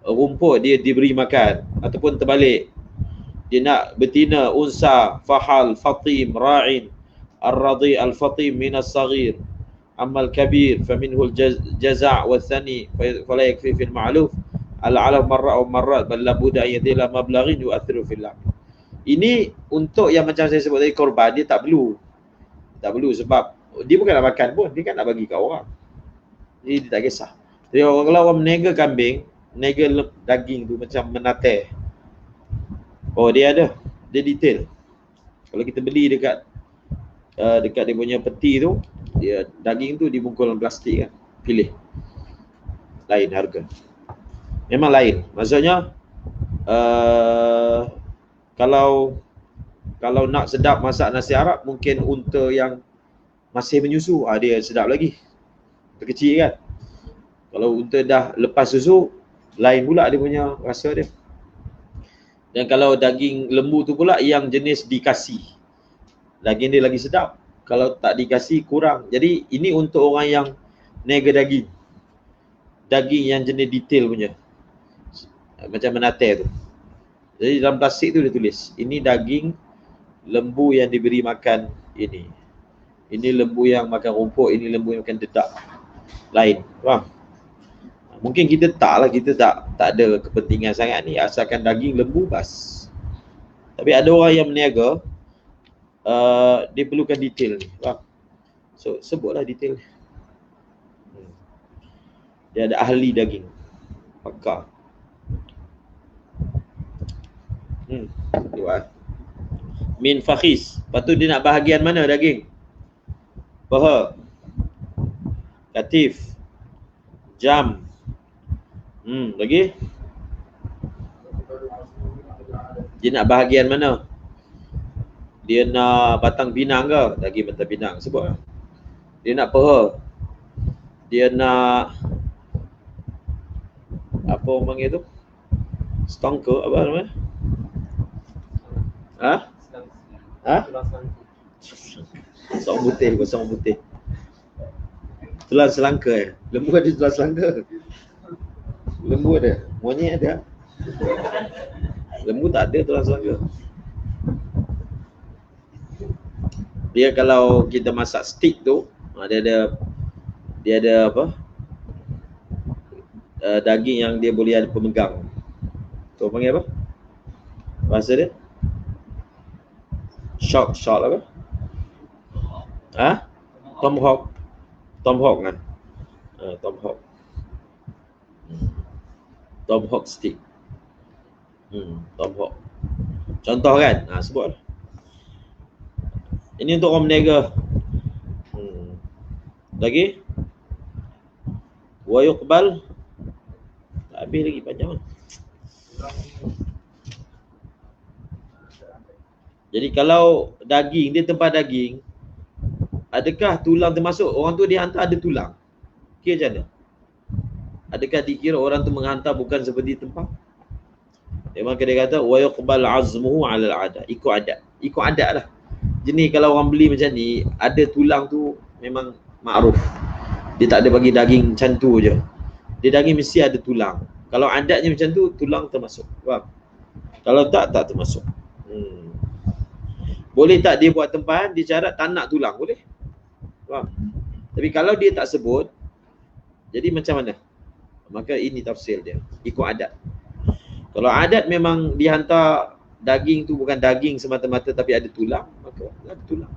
rumput, dia diberi makan. Ataupun terbalik, dia nak betina, unsa, fahal, fatim, ra'in, ar-radhi, al-fatim minas saghir, amal kabir, faminhul jaza' wa thani, fala yakfi fil ma'luf, al-alaf marra' wa marrat, bal labuda yadila mablaghin yu'athiru fil lam. Ini untuk yang macam saya sebut tadi, korban, dia tak perlu. Tak perlu sebab dia bukan nak makan pun, dia kan nak bagi kat orang. Jadi dia tak kisah. Jadi kalau orang menega kambing, menega daging tu macam menateh. Oh dia ada, dia detail. Kalau kita beli dekat dekat dia punya peti tu, dia daging tu dibungkus dalam plastik kan. Pilih. Lain harga. Memang lain. Maksudnya kalau nak sedap masak nasi Arab, mungkin unta yang masih menyusu, dia sedap lagi. Unta kecil kan. Kalau unta dah lepas susu, lain pula dia punya rasa dia. Dan kalau daging lembu tu pula yang jenis dikasih, daging dia lagi sedap. Kalau tak dikasih kurang. Jadi ini untuk orang yang nega daging. Daging yang jenis detail punya. Macam menate tu. Jadi dalam plastik tu dia tulis, ini daging lembu yang diberi makan ini. Ini lembu yang makan rumput, ini lembu yang makan dedak. Lain. Faham? Mungkin kita kita tak ada kepentingan sangat ni, asalkan daging lembu bas. Tapi ada orang yang berniaga, dia perlukan detail ni. Faham? So sebutlah detail. Dia ada ahli daging, pakar. Min fakhis. Lepas tu dia nak bahagian mana daging? Paha, katif, jam. Lagi? Dia nak bahagian mana? Dia nak batang pinang ke? Daging batang pinang, sebut lah. Dia nak paha. Dia nak apa orang panggil tu? Stongker, apa namanya? Seorang putih. Tulang selangka Lembu ada tulang selangka. Lembu ada, monyet ada. Lembu tak ada tulang selangka. Dia kalau kita masak steak tu, dia ada apa? Daging yang dia boleh ada pemegang. Tu panggil apa? Bahasa dia? Shock apa? Tomahawk kan? Tomahawk steak. Tomahawk. Contoh kan? Sebut. Ini untuk orang berniaga. Lagi? Wa yuqbal. Tak habis lagi panjang. Jadi kalau daging, dia tempat daging, adakah tulang termasuk? Orang tu dia hantar ada tulang. Kira macam mana? Adakah dikira orang tu menghantar bukan seperti tempat? Maka dia kata wa yuqbal azmuhu 'ala al-'adah. Ikut adat lah. Jenis kalau orang beli macam ni, ada tulang tu memang makruf. Dia tak ada bagi daging macam tu je. Dia daging mesti ada tulang. Kalau adatnya macam tu, tulang termasuk. Faham? Kalau tak termasuk. Boleh tak dia buat tempahan, dia syarat tak nak tulang? Boleh. Faham? Tapi kalau dia tak sebut, jadi macam mana? Maka ini tafsir dia. Ikut adat. Kalau adat memang dihantar daging tu bukan daging semata-mata tapi ada tulang, maka ada tulang.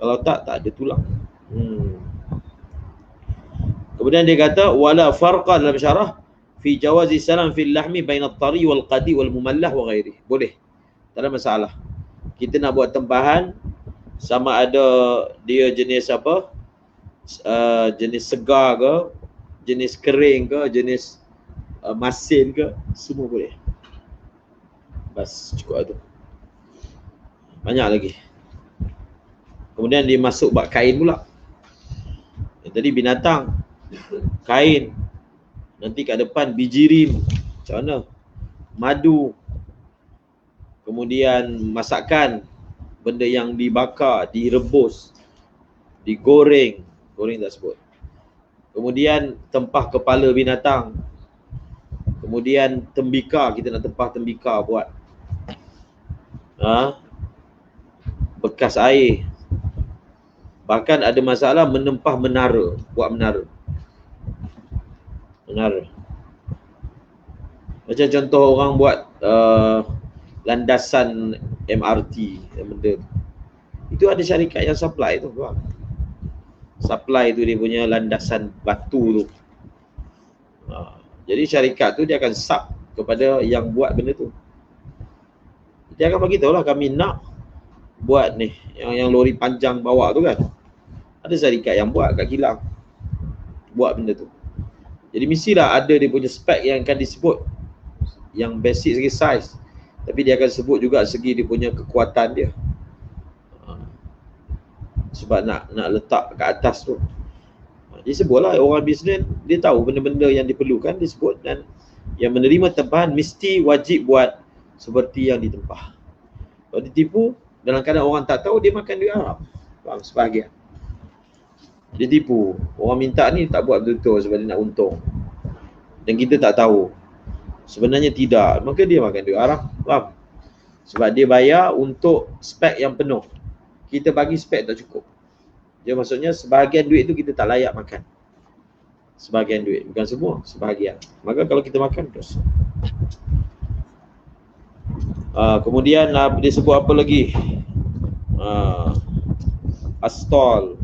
Kalau tak ada tulang. Kemudian dia kata wala farqa dalam syarah fi jawazi salam fil lahmi baina at-tari wal qadi wal mumallah wa ghairi. Boleh. Tak ada masalah. Kita nak buat tempahan sama ada dia jenis apa? Jenis segar ke, jenis kering ke, jenis masin ke, semua boleh. Bas cukup tu. Banyak lagi. Kemudian dia masuk bab kain pula. Tadi binatang, kain. Nanti kat depan biji rim, macam mana? Madu, kemudian masakan, benda yang dibakar, direbus, digoreng, goreng tak sebut. Kemudian tempah kepala binatang. Kemudian tembikar, kita nak tempah tembikar buat. Bekas air. Bahkan ada masalah menempah menara, buat menara. Macam contoh orang buat landasan MRT, benda. Itu ada syarikat yang supply tu, faham? Supply tu dia punya landasan batu tu. Jadi syarikat tu dia akan sub kepada yang buat benda tu. Dia akan bagi tahu lah, kami nak buat ni, yang lori panjang bawa tu kan. Ada syarikat yang buat kat kilang, buat benda tu. Jadi mestilah ada dia punya spek yang akan disebut, yang basic segi size, tapi dia akan sebut juga segi dia punya kekuatan dia. Sebab nak letak kat atas tu. Dia sebutlah, orang bisnes dia tahu benda-benda yang diperlukan disebut, dan yang menerima tempahan mesti wajib buat seperti yang ditempah. Kalau ditipu dalam keadaan orang tak tahu, dia makan duit haram. Faham? Sebahagian dia tipu, orang minta ni tak buat betul-betul sebab dia nak untung, dan kita tak tahu sebenarnya tidak, maka dia makan duit haram. Faham? Sebab dia bayar untuk spek yang penuh, kita bagi spek tak cukup. Dia maksudnya sebahagian duit tu kita tak layak makan. Sebahagian duit, bukan semua, sebahagian. Maka kalau kita makan terus. Kemudian dia sebut apa lagi? Astol,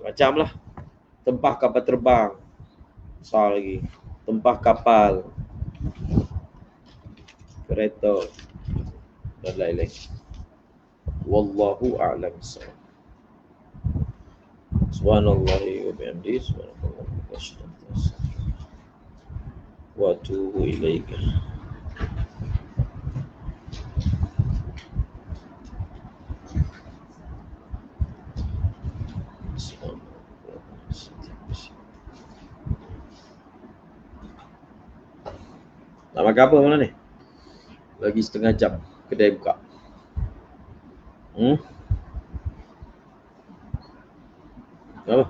macam lah. Tempah kapal terbang, besar lagi. Tempah kapal, kereta, dan lain-lain. Wallahu a'lam bissawab. Subhanallahi wa bihamdihi, subhanallahi wa atubu ilaika. Nak makan apa malam ni? Lagi setengah jam kedai buka. Apa?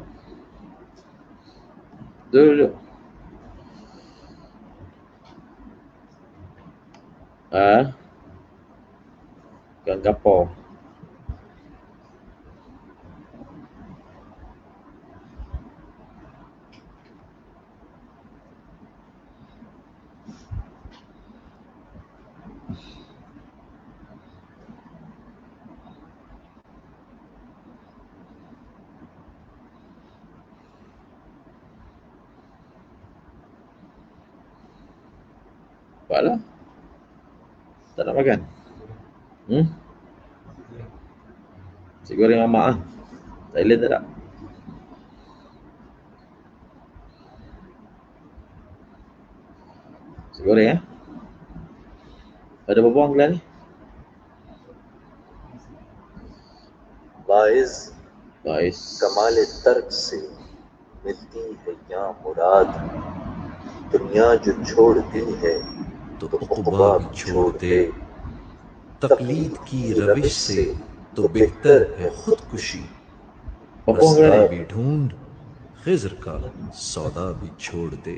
Duduk. Kan kapau. Buatlah. Tak nak makan? Nasi goreng mamak lah. Thailand tak ada? Nasi goreng Ada berapa orang kelas ni? बाइस कमाल तर्क से मिलती है क्या मुराद दुनिया जो छोड़ती है तो उक़बा भी छोड़ दे तकलीद की रविश से तो बेहतर है खुदकुशी रास्ता भी ढूंढ खिज़र का सौदा भी छोड़ दे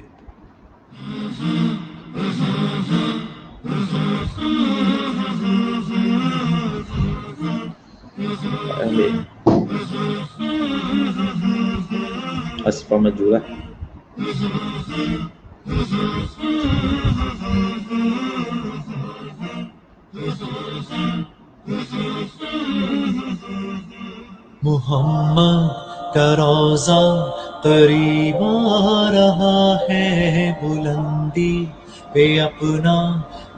Aspa maju lah. मोहम्मद का रोज़ा करीब आ रहा है बुलंदी पे अपना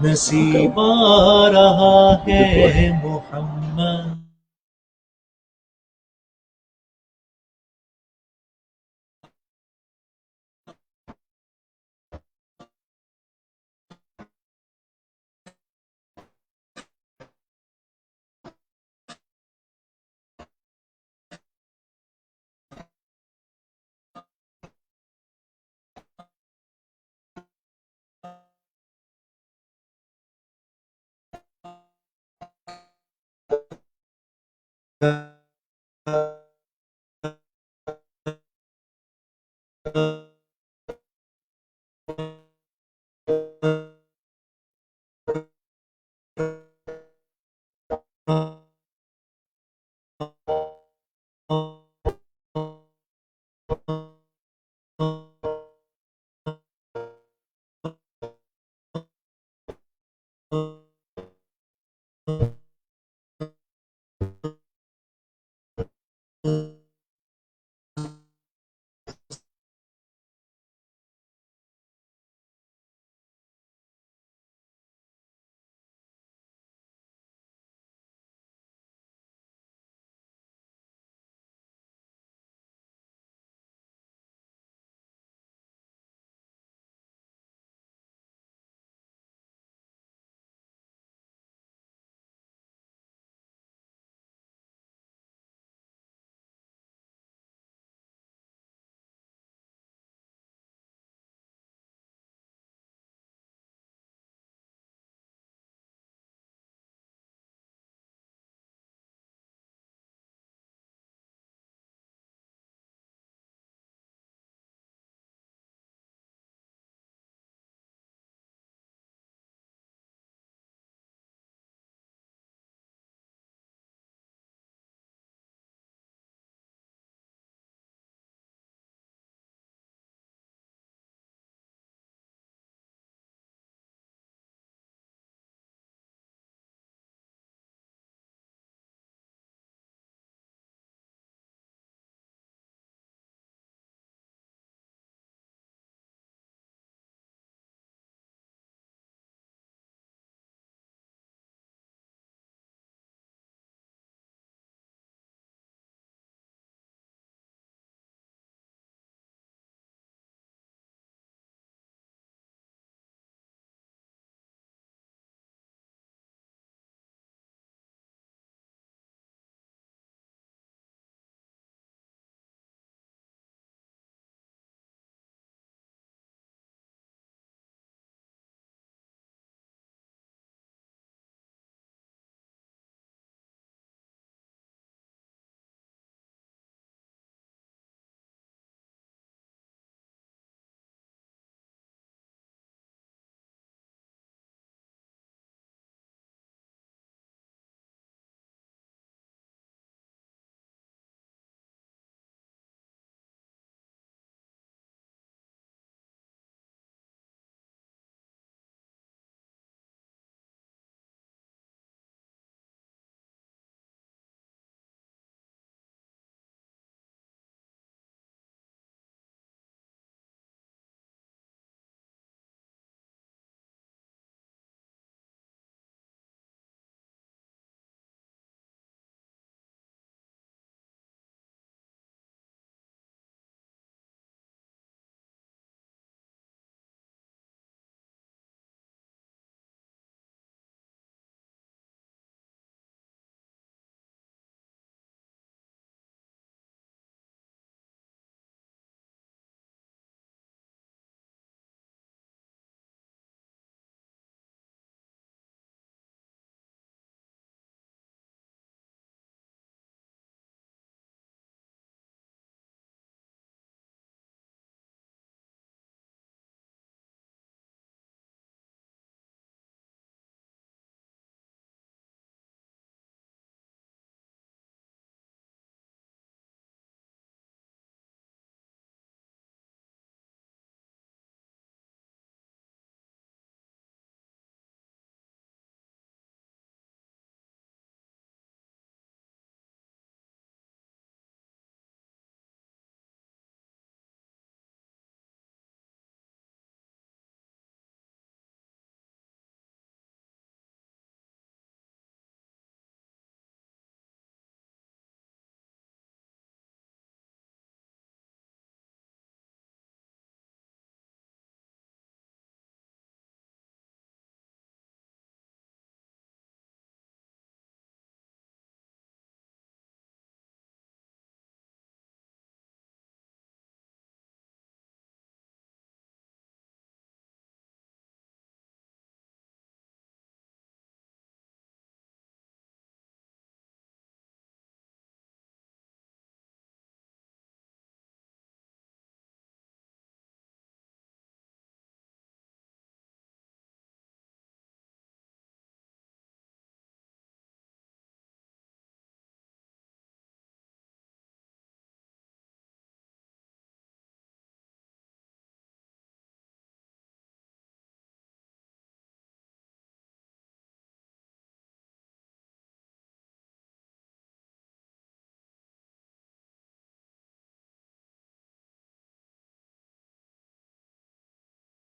नसीब आ रहा है मोहम्मद Oh